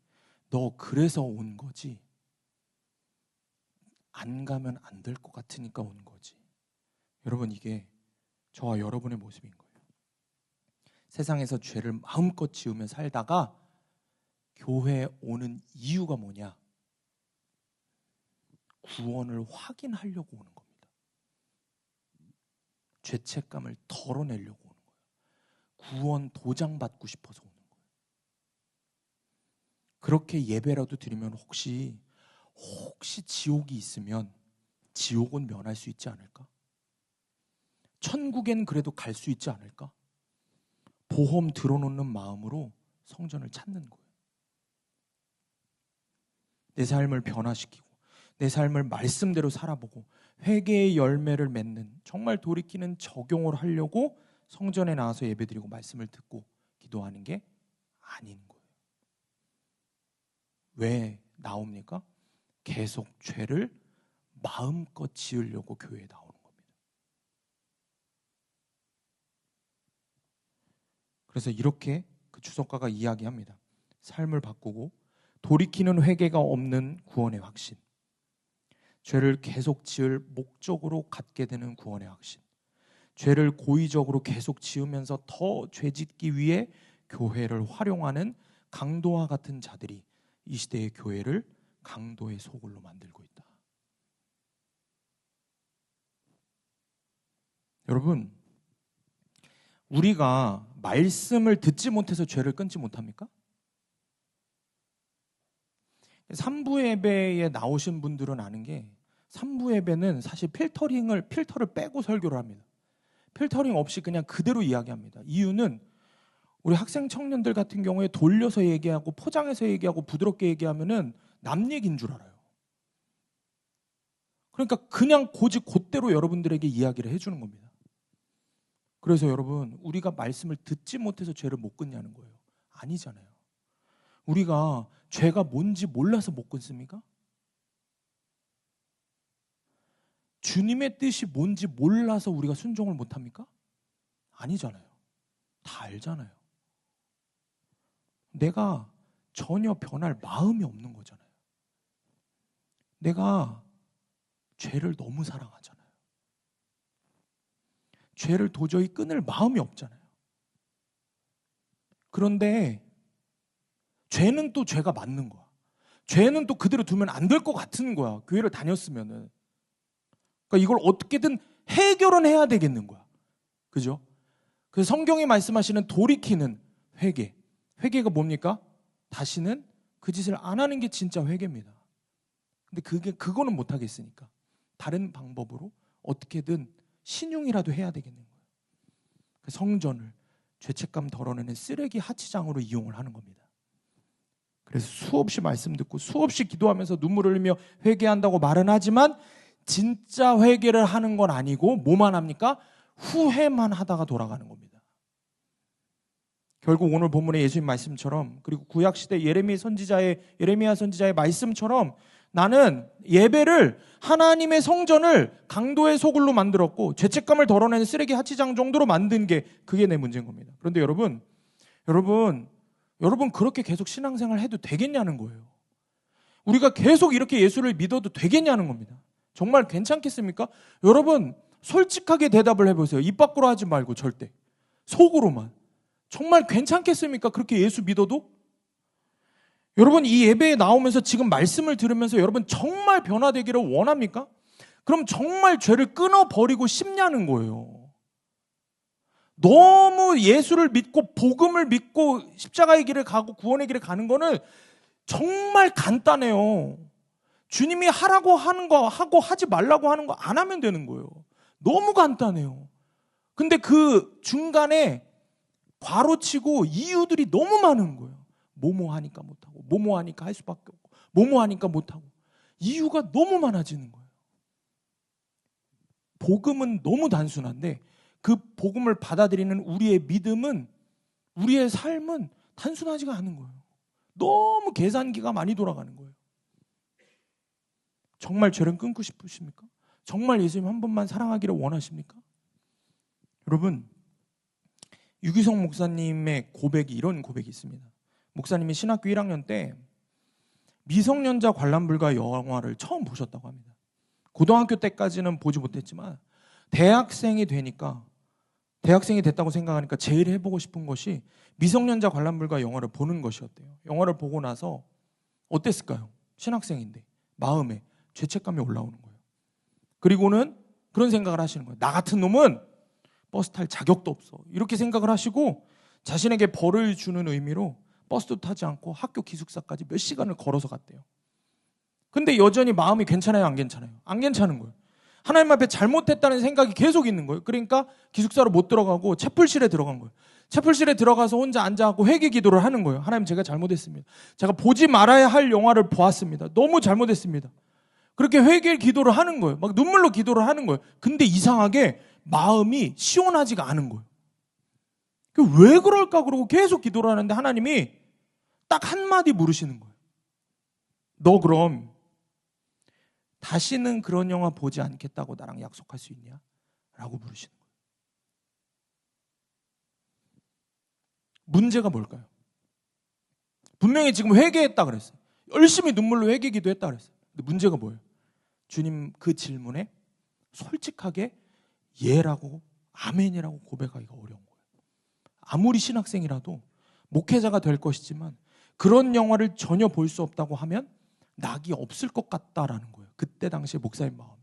너 그래서 온 거지. 안 가면 안 될 것 같으니까 온 거지. 여러분, 이게 저와 여러분의 모습인 거예요. 세상에서 죄를 마음껏 지으며 살다가 교회에 오는 이유가 뭐냐? 구원을 확인하려고 오는 겁니다. 죄책감을 덜어내려고 오는 거예요. 구원 도장 받고 싶어서 오는 거예요. 그렇게 예배라도 드리면 혹시 지옥이 있으면 지옥은 면할 수 있지 않을까? 천국엔 그래도 갈 수 있지 않을까? 보험 들어놓는 마음으로 성전을 찾는 거예요. 내 삶을 변화시키고 내 삶을 말씀대로 살아보고 회개의 열매를 맺는, 정말 돌이키는 적용을 하려고 성전에 나와서 예배드리고 말씀을 듣고 기도하는 게 아닌 거예요. 왜 나옵니까? 계속 죄를 마음껏 지으려고 교회에 나오는 겁니다. 그래서 이렇게 그 주석가가 이야기합니다. 삶을 바꾸고 돌이키는 회개가 없는 구원의 확신, 죄를 계속 지을 목적으로 갖게 되는 구원의 확신, 죄를 고의적으로 계속 지으면서 더 죄짓기 위해 교회를 활용하는 강도와 같은 자들이 이 시대의 교회를 강도의 소굴로 만들고 있다. 여러분, 우리가 말씀을 듣지 못해서 죄를 끊지 못합니까? 3부 예배에 나오신 분들은 아는 게 3부 예배는 사실 필터를 빼고 설교를 합니다. 필터링 없이 그냥 그대로 이야기합니다. 이유는 우리 학생 청년들 같은 경우에 돌려서 얘기하고 포장해서 얘기하고 부드럽게 얘기하면은 남 얘기인 줄 알아요. 그러니까 그냥 곧대로 여러분들에게 이야기를 해주는 겁니다. 그래서 여러분, 우리가 말씀을 듣지 못해서 죄를 못 끊냐는 거예요. 아니잖아요. 우리가 죄가 뭔지 몰라서 못 끊습니까? 주님의 뜻이 뭔지 몰라서 우리가 순종을 못합니까? 아니잖아요. 다 알잖아요. 내가 전혀 변할 마음이 없는 거잖아요. 내가 죄를 너무 사랑하잖아요. 죄를 도저히 끊을 마음이 없잖아요. 그런데 죄는 또 죄가 맞는 거야. 죄는 또 그대로 두면 안 될 것 같은 거야. 교회를 다녔으면은. 그러니까 이걸 어떻게든 해결은 해야 되겠는 거야. 그죠? 그래서 성경이 말씀하시는 돌이키는 회개. 회개가 뭡니까? 다시는 그 짓을 안 하는 게 진짜 회개입니다. 근데 그거는 못 하겠으니까 다른 방법으로 어떻게든 신용이라도 해야 되겠는 거예요. 그 성전을 죄책감 덜어내는 쓰레기 하치장으로 이용을 하는 겁니다. 그래서 수없이 말씀 듣고 수없이 기도하면서 눈물을 흘리며 회개한다고 말은 하지만 진짜 회개를 하는 건 아니고 뭐만 합니까? 후회만 하다가 돌아가는 겁니다. 결국 오늘 본문의 예수님 말씀처럼, 그리고 구약시대 예레미야 선지자의 말씀처럼 나는 예배를, 하나님의 성전을 강도의 소굴로 만들었고 죄책감을 덜어내는 쓰레기 하치장 정도로 만든 게 그게 내 문제인 겁니다. 그런데 여러분 그렇게 계속 신앙생활 해도 되겠냐는 거예요. 우리가 계속 이렇게 예수를 믿어도 되겠냐는 겁니다. 정말 괜찮겠습니까? 여러분, 솔직하게 대답을 해보세요. 입 밖으로 하지 말고 절대. 속으로만. 정말 괜찮겠습니까? 그렇게 예수 믿어도? 여러분, 이 예배에 나오면서 지금 말씀을 들으면서 여러분 정말 변화되기를 원합니까? 그럼 정말 죄를 끊어버리고 싶냐는 거예요. 너무 예수를 믿고 복음을 믿고 십자가의 길을 가고 구원의 길을 가는 거는 정말 간단해요. 주님이 하라고 하는 거 하고 하지 말라고 하는 거 안 하면 되는 거예요. 너무 간단해요. 근데 그 중간에 괄호치고 이유들이 너무 많은 거예요. 뭐뭐 하니까 못하고, 뭐뭐 하니까 할 수밖에 없고, 뭐뭐 하니까 못하고. 이유가 너무 많아지는 거예요. 복음은 너무 단순한데 그 복음을 받아들이는 우리의 믿음은, 우리의 삶은 단순하지가 않은 거예요. 너무 계산기가 많이 돌아가는 거예요. 정말 죄를 끊고 싶으십니까? 정말 예수님 한 번만 사랑하기를 원하십니까? 여러분, 유기성 목사님의 고백이 이런 고백이 있습니다. 목사님이 신학교 1학년 때 미성년자 관람불가 영화를 처음 보셨다고 합니다. 고등학교 때까지는 보지 못했지만 대학생이 됐다고 생각하니까 제일 해보고 싶은 것이 미성년자 관람불가 영화를 보는 것이었대요. 영화를 보고 나서 어땠을까요? 신학생인데 마음에 죄책감이 올라오는 거예요. 그리고는 그런 생각을 하시는 거예요. 나 같은 놈은 버스 탈 자격도 없어. 이렇게 생각을 하시고 자신에게 벌을 주는 의미로 버스도 타지 않고 학교 기숙사까지 몇 시간을 걸어서 갔대요. 근데 여전히 마음이 괜찮아요, 안 괜찮아요? 안 괜찮은 거예요. 하나님 앞에 잘못했다는 생각이 계속 있는 거예요. 그러니까 기숙사로 못 들어가고 채플실에 들어간 거예요. 채플실에 들어가서 혼자 앉아갖고 회개 기도를 하는 거예요. 하나님, 제가 잘못했습니다. 제가 보지 말아야 할 영화를 보았습니다. 너무 잘못했습니다. 그렇게 회개 기도를 하는 거예요. 막 눈물로 기도를 하는 거예요. 근데 이상하게 마음이 시원하지가 않은 거예요. 왜 그럴까 그러고 계속 기도를 하는데 하나님이 딱 한마디 물으시는 거예요. 너 그럼 다시는 그런 영화 보지 않겠다고 나랑 약속할 수 있냐? 라고 물으시는 거예요. 문제가 뭘까요? 분명히 지금 회개했다 그랬어요. 열심히 눈물로 회개 기도했다 그랬어요. 근데 문제가 뭐예요? 주님 그 질문에 솔직하게 예라고 아멘이라고 고백하기가 어려운 거예요. 아무리 신학생이라도 목회자가 될 것이지만 그런 영화를 전혀 볼 수 없다고 하면 낙이 없을 것 같다라는 거예요. 그때 당시에 목사님 마음이.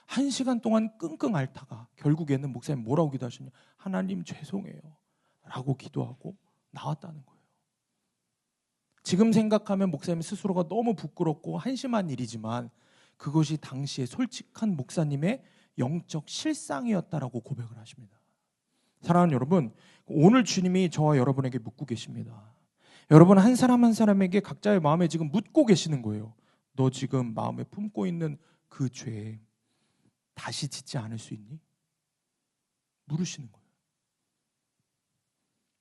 1시간 동안 끙끙 앓다가 결국에는 목사님 뭐라고 기도하셨냐? 하나님 죄송해요 라고 기도하고 나왔다는 거예요. 지금 생각하면 목사님 스스로가 너무 부끄럽고 한심한 일이지만 그것이 당시에 솔직한 목사님의 영적 실상이었다라고 고백을 하십니다. 사랑하는 여러분, 오늘 주님이 저와 여러분에게 묻고 계십니다. 여러분 한 사람 한 사람에게 각자의 마음에 지금 묻고 계시는 거예요. 너 지금 마음에 품고 있는 그 죄 다시 짓지 않을 수 있니? 물으시는 거예요.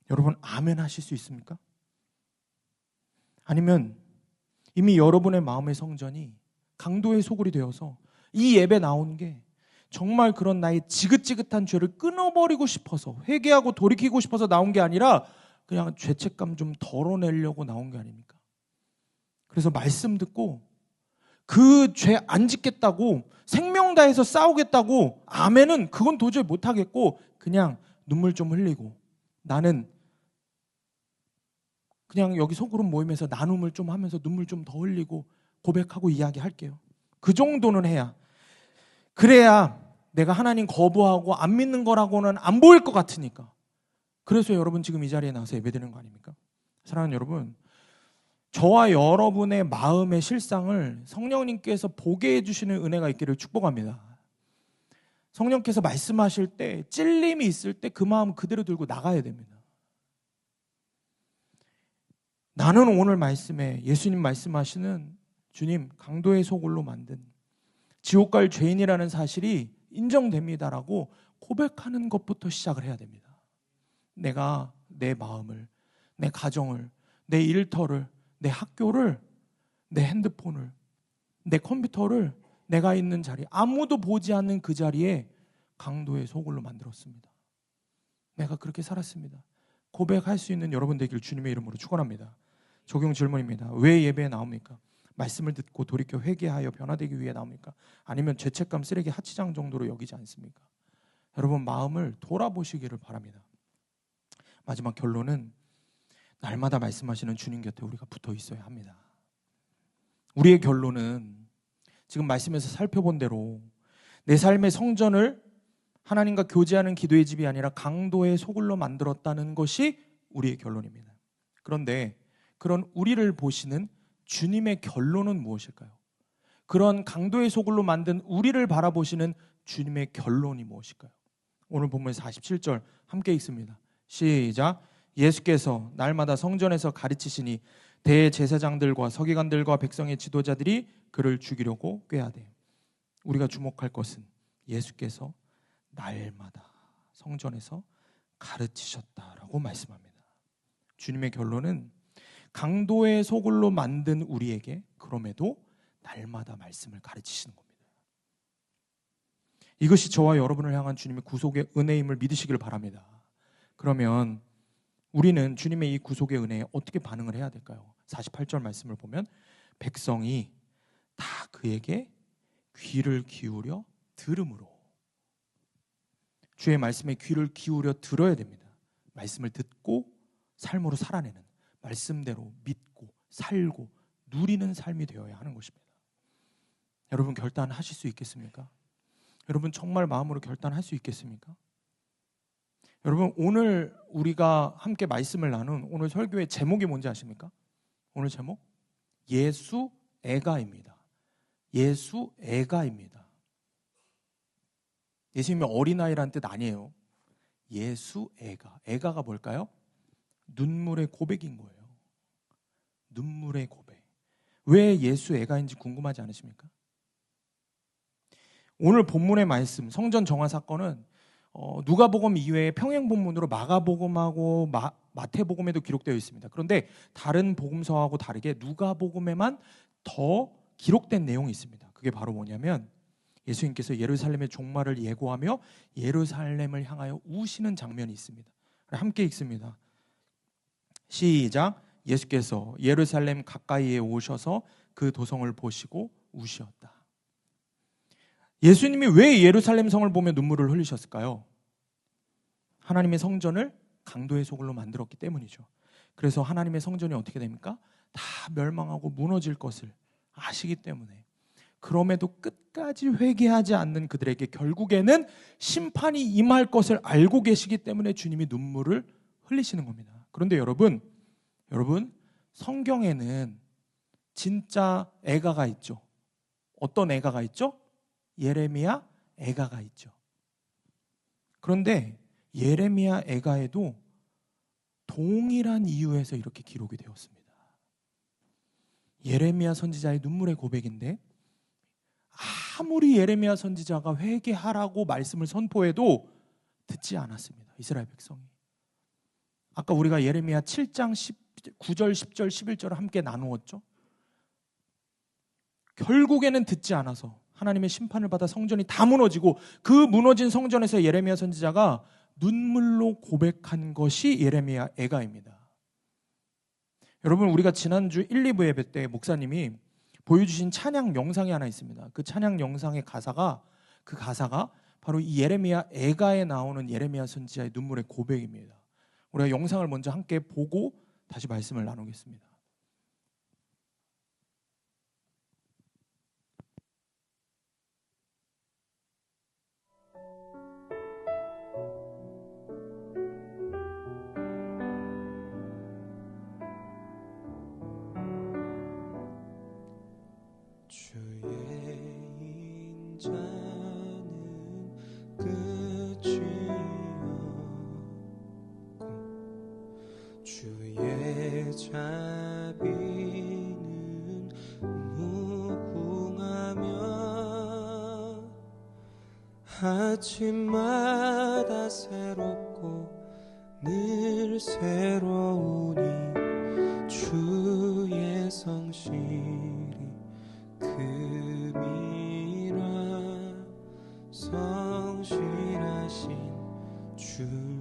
여러분 아멘 하실 수 있습니까? 아니면 이미 여러분의 마음의 성전이 강도의 소굴이 되어서 이 예배 나온 게 정말 그런 나의 지긋지긋한 죄를 끊어버리고 싶어서 회개하고 돌이키고 싶어서 나온 게 아니라 그냥 죄책감 좀 덜어내려고 나온 게 아닙니까? 그래서 말씀 듣고 그 죄 안 짓겠다고 생명 다해서 싸우겠다고 아멘은 그건 도저히 못하겠고 그냥 눈물 좀 흘리고 나는 그냥 여기 소그룹 모임에서 나눔을 좀 하면서 눈물 좀 더 흘리고 고백하고 이야기할게요. 그 정도는 해야, 그래야 내가 하나님 거부하고 안 믿는 거라고는 안 보일 것 같으니까. 그래서 여러분 지금 이 자리에 나와서 예배드리는 거 아닙니까? 사랑하는 여러분, 저와 여러분의 마음의 실상을 성령님께서 보게 해주시는 은혜가 있기를 축복합니다. 성령께서 말씀하실 때 찔림이 있을 때 그 마음 그대로 들고 나가야 됩니다. 나는 오늘 말씀에 예수님 말씀하시는 주님 강도의 소굴로 만든 지옥 갈 죄인이라는 사실이 인정됩니다라고 고백하는 것부터 시작을 해야 됩니다. 내가 내 마음을, 내 가정을, 내 일터를, 내 학교를, 내 핸드폰을, 내 컴퓨터를 내가 있는 자리, 아무도 보지 않는 그 자리에 강도의 소굴로 만들었습니다. 내가 그렇게 살았습니다. 고백할 수 있는 여러분 되길 주님의 이름으로 축원합니다. 적용 질문입니다. 왜 예배에 나옵니까? 말씀을 듣고 돌이켜 회개하여 변화되기 위해 나옵니까? 아니면 죄책감 쓰레기 하치장 정도로 여기지 않습니까? 여러분, 마음을 돌아보시기를 바랍니다. 마지막 결론은 날마다 말씀하시는 주님 곁에 우리가 붙어 있어야 합니다. 우리의 결론은 지금 말씀에서 살펴본 대로 내 삶의 성전을 하나님과 교제하는 기도의 집이 아니라 강도의 소굴로 만들었다는 것이 우리의 결론입니다. 그런데 그런 우리를 보시는 주님의 결론은 무엇일까요? 그런 강도의 소굴로 만든 우리를 바라보시는 주님의 결론이 무엇일까요? 오늘 본문 47절 함께 읽습니다. 시작. 예수께서 날마다 성전에서 가르치시니 대제사장들과 서기관들과 백성의 지도자들이 그를 죽이려고 꾀하되. 우리가 주목할 것은 예수께서 날마다 성전에서 가르치셨다라고 말씀합니다. 주님의 결론은 강도의 소굴로 만든 우리에게 그럼에도 날마다 말씀을 가르치시는 겁니다. 이것이 저와 여러분을 향한 주님의 구속의 은혜임을 믿으시길 바랍니다. 그러면 우리는 주님의 이 구속의 은혜에 어떻게 반응을 해야 될까요? 48절 말씀을 보면 백성이 다 그에게 귀를 기울여 들음으로. 주의 말씀에 귀를 기울여 들어야 됩니다. 말씀을 듣고 삶으로 살아내는, 말씀대로 믿고 살고 누리는 삶이 되어야 하는 것입니다. 여러분, 결단하실 수 있겠습니까? 여러분, 정말 마음으로 결단할 수 있겠습니까? 여러분, 오늘 우리가 함께 말씀을 나눈 오늘 설교의 제목이 뭔지 아십니까? 오늘 제목? 예수 애가입니다. 예수 애가입니다. 예수님이 어린아이라는 뜻 아니에요. 예수 애가. 애가가 뭘까요? 눈물의 고백인 거예요. 눈물의 고백. 왜 예수 애가인지 궁금하지 않으십니까? 오늘 본문의 말씀, 성전 정화 사건은 누가복음 이외에 평행본문으로 마가복음하고 마태복음에도 기록되어 있습니다. 그런데 다른 복음서하고 다르게 누가복음에만 더 기록된 내용이 있습니다. 그게 바로 뭐냐면 예수님께서 예루살렘의 종말을 예고하며 예루살렘을 향하여 우시는 장면이 있습니다. 함께 읽습니다. 시작. 예수께서 예루살렘 가까이에 오셔서 그 도성을 보시고 우시었다. 예수님이 왜 예루살렘 성을 보며 눈물을 흘리셨을까요? 하나님의 성전을 강도의 소굴로 만들었기 때문이죠. 그래서 하나님의 성전이 어떻게 됩니까? 다 멸망하고 무너질 것을 아시기 때문에, 그럼에도 끝까지 회개하지 않는 그들에게 결국에는 심판이 임할 것을 알고 계시기 때문에 주님이 눈물을 흘리시는 겁니다. 그런데 여러분, 성경에는 진짜 애가가 있죠. 어떤 애가가 있죠? 예레미야 애가가 있죠. 그런데 예레미야 애가에도 동일한 이유에서 이렇게 기록이 되었습니다. 예레미야 선지자의 눈물의 고백인데 아무리 예레미야 선지자가 회개하라고 말씀을 선포해도 듣지 않았습니다. 이스라엘 백성이. 아까 우리가 예레미야 7장 9절, 10절, 11절을 함께 나누었죠. 결국에는 듣지 않아서 하나님의 심판을 받아 성전이 다 무너지고 그 무너진 성전에서 예레미야 선지자가 눈물로 고백한 것이 예레미야 애가입니다. 여러분, 우리가 지난주 1, 2부 예배 때 목사님이 보여주신 찬양 영상이 하나 있습니다. 그 찬양 영상의 가사가 바로 이 예레미야 애가에 나오는 예레미야 선지자의 눈물의 고백입니다. 우리가 영상을 먼저 함께 보고 다시 말씀을 나누겠습니다. 주의 인자는 끝이 없고 주의 자비는 무궁하며 아침마다 새롭고 늘 새로우니 주의 성실이 금이라 성실하신 주님.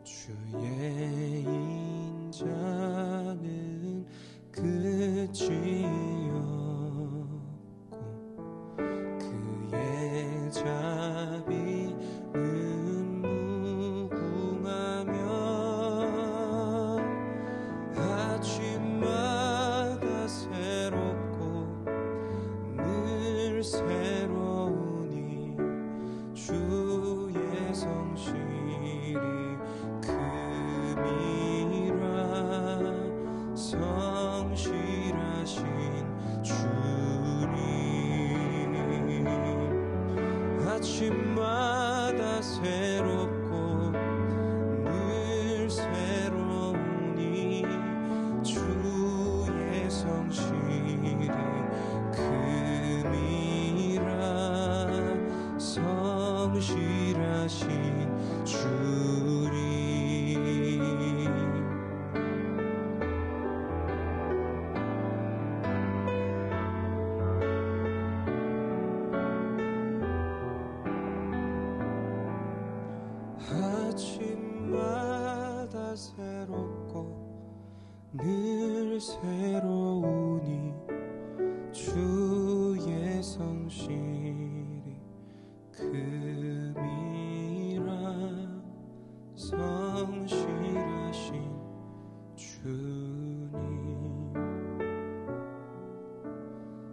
주의 인자는 끝이 없고 그의 자비는 무궁하며 아침마다 새롭고 늘 새로우니 주의 성실이 금이라 성실하신 주님 아침마다 새롭고 늘 새로우니 주의 성실이 금이라 성실하신 주님 아침마다 새롭고 늘 새로우니 주의 성실이 금이라 성실하신 주님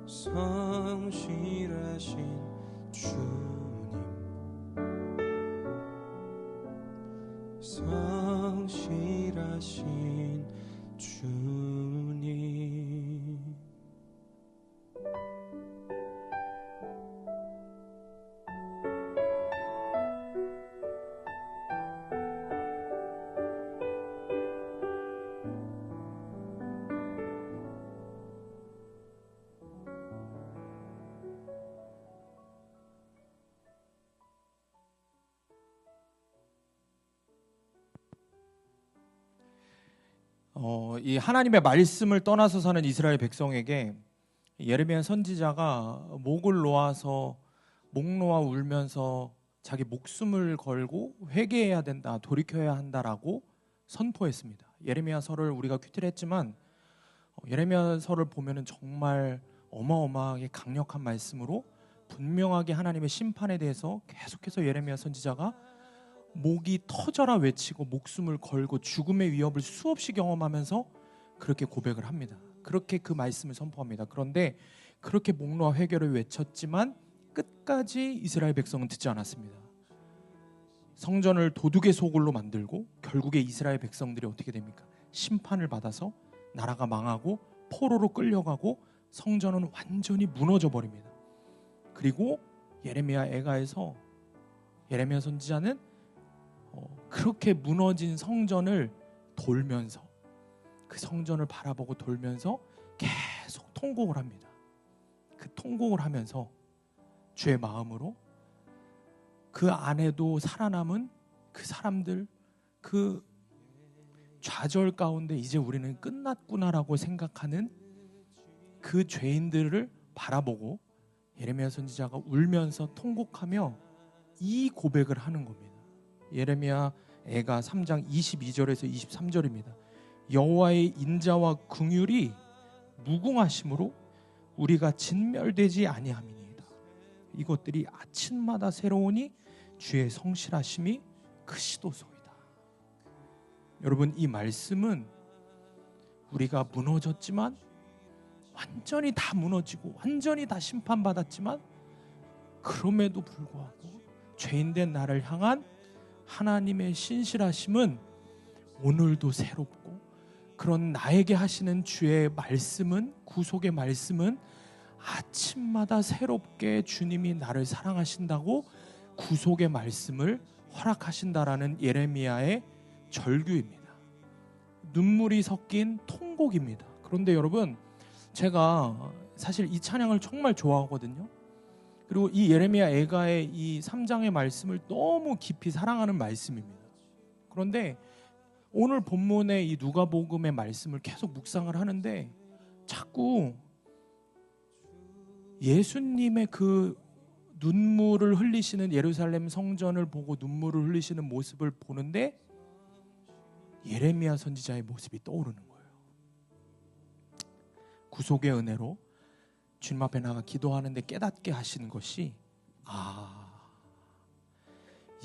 성실하신 주님 성실하신 주님 이 하나님의 말씀을 떠나서 사는 이스라엘 백성에게 예레미야 선지자가 목을 놓아서 목 놓아 울면서 자기 목숨을 걸고 회개해야 된다, 돌이켜야 한다라고 선포했습니다. 예레미야서를 우리가 큐티를 했지만 예레미야서를 보면은 정말 어마어마하게 강력한 말씀으로 분명하게 하나님의 심판에 대해서 계속해서 예레미야 선지자가 목이 터져라 외치고 목숨을 걸고 죽음의 위협을 수없이 경험하면서 그렇게 고백을 합니다. 그렇게 그 말씀을 선포합니다. 그런데 그렇게 목 놓아 회개를 외쳤지만 끝까지 이스라엘 백성은 듣지 않았습니다. 성전을 도둑의 소굴로 만들고 결국에 이스라엘 백성들이 어떻게 됩니까? 심판을 받아서 나라가 망하고 포로로 끌려가고 성전은 완전히 무너져 버립니다. 그리고 예레미야 애가에서 예레미야 선지자는 그렇게 무너진 성전을 돌면서 그 성전을 바라보고 돌면서 계속 통곡을 합니다. 그 통곡을 하면서 주의 마음으로 그 안에도 살아남은 그 사람들, 그 좌절 가운데 이제 우리는 끝났구나라고 생각하는 그 죄인들을 바라보고 예레미야 선지자가 울면서 통곡하며 이 고백을 하는 겁니다. 예레미야 애가 3장 22절에서 23절입니다. 여호와의 인자와 긍휼이 무궁하심으로 우리가 진멸되지 아니함이니이다. 이것들이 아침마다 새로우니 주의 성실하심이 크시도소이다. 여러분, 이 말씀은 우리가 무너졌지만 완전히 다 무너지고 완전히 다 심판받았지만 그럼에도 불구하고 죄인된 나를 향한 하나님의 신실하심은 오늘도 새롭고 그런 나에게 하시는 주의 말씀은 구속의 말씀은 아침마다 새롭게 주님이 나를 사랑하신다고 구속의 말씀을 허락하신다라는 예레미야의 절규입니다. 눈물이 섞인 통곡입니다. 그런데 여러분, 제가 사실 이 찬양을 정말 좋아하거든요. 그리고 이 예레미야 애가의 이 3장의 말씀을 너무 깊이 사랑하는 말씀입니다. 그런데 오늘 본문의 이 누가복음의 말씀을 계속 묵상을 하는데 자꾸 예수님의 그 눈물을 흘리시는 예루살렘 성전을 보고 눈물을 흘리시는 모습을 보는데 예레미야 선지자의 모습이 떠오르는 거예요. 구속의 은혜로 주님 앞에 나가 기도하는데 깨닫게 하시는 것이,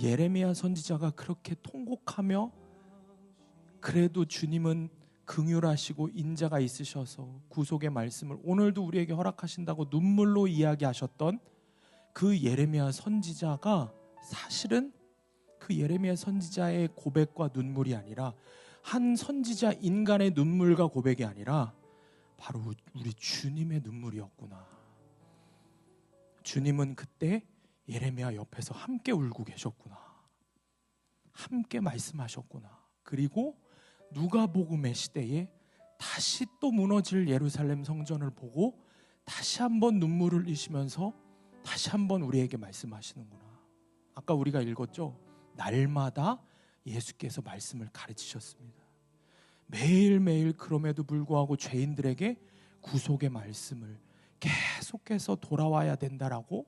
예레미야 선지자가 그렇게 통곡하며 그래도 주님은 긍휼하시고 인자가 있으셔서 구속의 말씀을 오늘도 우리에게 허락하신다고 눈물로 이야기하셨던 그 예레미야 선지자가, 사실은 그 예레미야 선지자의 고백과 눈물이 아니라, 한 선지자 인간의 눈물과 고백이 아니라 바로 우리 주님의 눈물이었구나. 주님은 그때 예레미야 옆에서 함께 울고 계셨구나. 함께 말씀하셨구나. 그리고 누가복음의 시대에 다시 또 무너질 예루살렘 성전을 보고 다시 한번 눈물을 흘리시면서 다시 한번 우리에게 말씀하시는구나. 아까 우리가 읽었죠? 날마다 예수께서 말씀을 가르치셨습니다. 매일매일 그럼에도 불구하고 죄인들에게 구속의 말씀을 계속해서 돌아와야 된다라고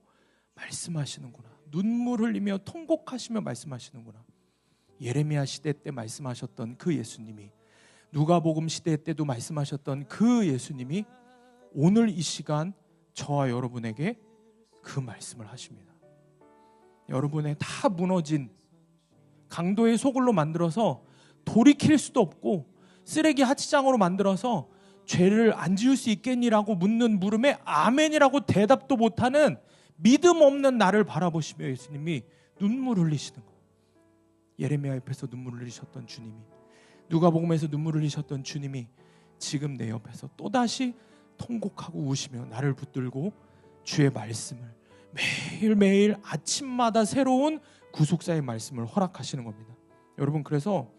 말씀하시는구나. 눈물 흘리며 통곡하시며 말씀하시는구나. 예레미야 시대 때 말씀하셨던 그 예수님이, 누가복음 시대 때도 말씀하셨던 그 예수님이 오늘 이 시간 저와 여러분에게 그 말씀을 하십니다. 여러분의 다 무너진 강도의 소굴로 만들어서 돌이킬 수도 없고 쓰레기 하치장으로 만들어서 죄를 안 지을 수 있겠니라고 묻는 물음에 아멘이라고 대답도 못하는 믿음 없는 나를 바라보시며 예수님이 눈물 흘리시는 거예요. 예레미야 옆에서 눈물 흘리셨던 주님이, 누가복음에서 눈물 흘리셨던 주님이 지금 내 옆에서 또다시 통곡하고 우시며 나를 붙들고 주의 말씀을 매일매일 아침마다 새로운 구속사의 말씀을 허락하시는 겁니다. 여러분, 그래서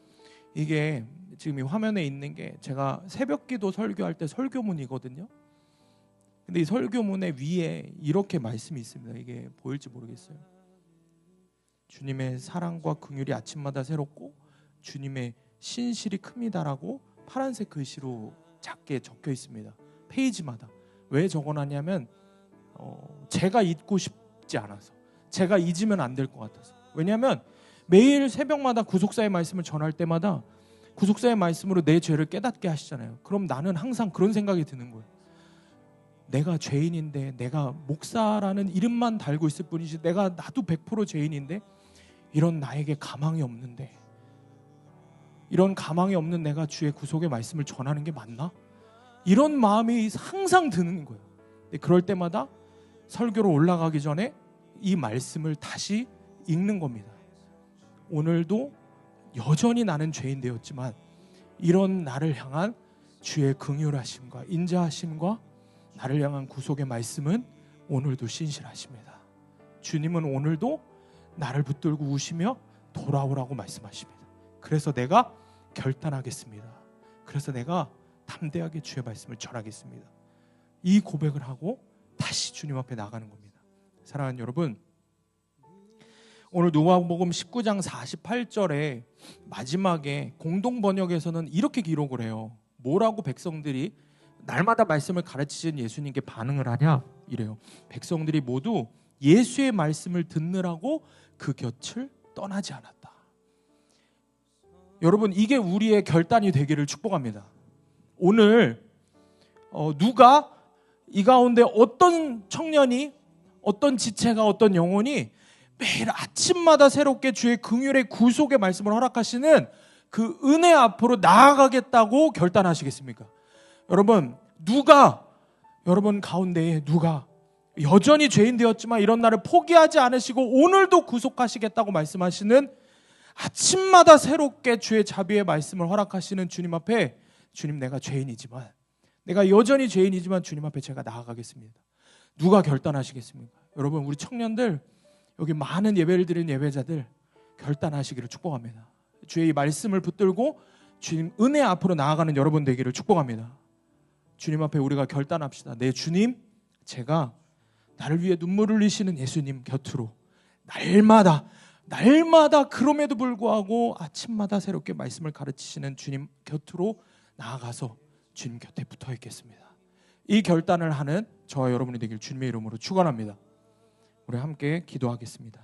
이게 지금 이 화면에 있는 게 제가 새벽기도 설교할 때 설교문이거든요. 근데 이 설교문의 위에 이렇게 말씀이 있습니다. 이게 보일지 모르겠어요. 주님의 사랑과 긍휼이 아침마다 새롭고 주님의 신실이 큽니다라고 파란색 글씨로 작게 적혀 있습니다. 페이지마다. 왜 적어놨냐면 제가 잊고 싶지 않아서, 제가 잊으면 안 될 것 같아서. 왜냐하면 매일 새벽마다 구속사의 말씀을 전할 때마다 구속사의 말씀으로 내 죄를 깨닫게 하시잖아요. 그럼 나는 항상 그런 생각이 드는 거예요. 내가 죄인인데, 내가 목사라는 이름만 달고 있을 뿐이지 나도 100% 죄인인데, 이런 나에게 가망이 없는데, 이런 가망이 없는 내가 주의 구속의 말씀을 전하는 게 맞나? 이런 마음이 항상 드는 거예요. 그럴 때마다 설교로 올라가기 전에 이 말씀을 다시 읽는 겁니다. 오늘도 여전히 나는 죄인 되었지만 이런 나를 향한 주의 긍휼하심과 인자하심과 나를 향한 구속의 말씀은 오늘도 신실하십니다. 주님은 오늘도 나를 붙들고 우시며 돌아오라고 말씀하십니다. 그래서 내가 결단하겠습니다. 그래서 내가 담대하게 주의 말씀을 전하겠습니다. 이 고백을 하고 다시 주님 앞에 나가는 겁니다. 사랑하는 여러분, 오늘 누가복음 19장 48절에 마지막에 공동 번역에서는 이렇게 기록을 해요. 뭐라고 백성들이 날마다 말씀을 가르치신 예수님께 반응을 하냐? 이래요. 백성들이 모두 예수의 말씀을 듣느라고 그 곁을 떠나지 않았다. 여러분, 이게 우리의 결단이 되기를 축복합니다. 오늘 누가 이 가운데 어떤 청년이, 어떤 지체가, 어떤 영혼이 매일 아침마다 새롭게 주의 긍휼의 구속의 말씀을 허락하시는 그 은혜 앞으로 나아가겠다고 결단하시겠습니까? 여러분, 여러분 가운데에 누가 여전히 죄인 되었지만 이런 나를 포기하지 않으시고 오늘도 구속하시겠다고 말씀하시는, 아침마다 새롭게 주의 자비의 말씀을 허락하시는 주님 앞에, 주님, 내가 죄인이지만, 내가 여전히 죄인이지만 주님 앞에 제가 나아가겠습니다. 누가 결단하시겠습니까? 여러분, 우리 청년들, 여기 많은 예배를 드린 예배자들 결단하시기를 축복합니다. 주의 이 말씀을 붙들고 주님 은혜 앞으로 나아가는 여러분 되기를 축복합니다. 주님 앞에 우리가 결단합시다. 내 주님, 제가 나를 위해 눈물을 흘리시는 예수님 곁으로 날마다 그럼에도 불구하고 아침마다 새롭게 말씀을 가르치시는 주님 곁으로 나아가서 주님 곁에 붙어 있겠습니다. 이 결단을 하는 저와 여러분이 되길 주님의 이름으로 축원합니다. 우리 함께 기도하겠습니다.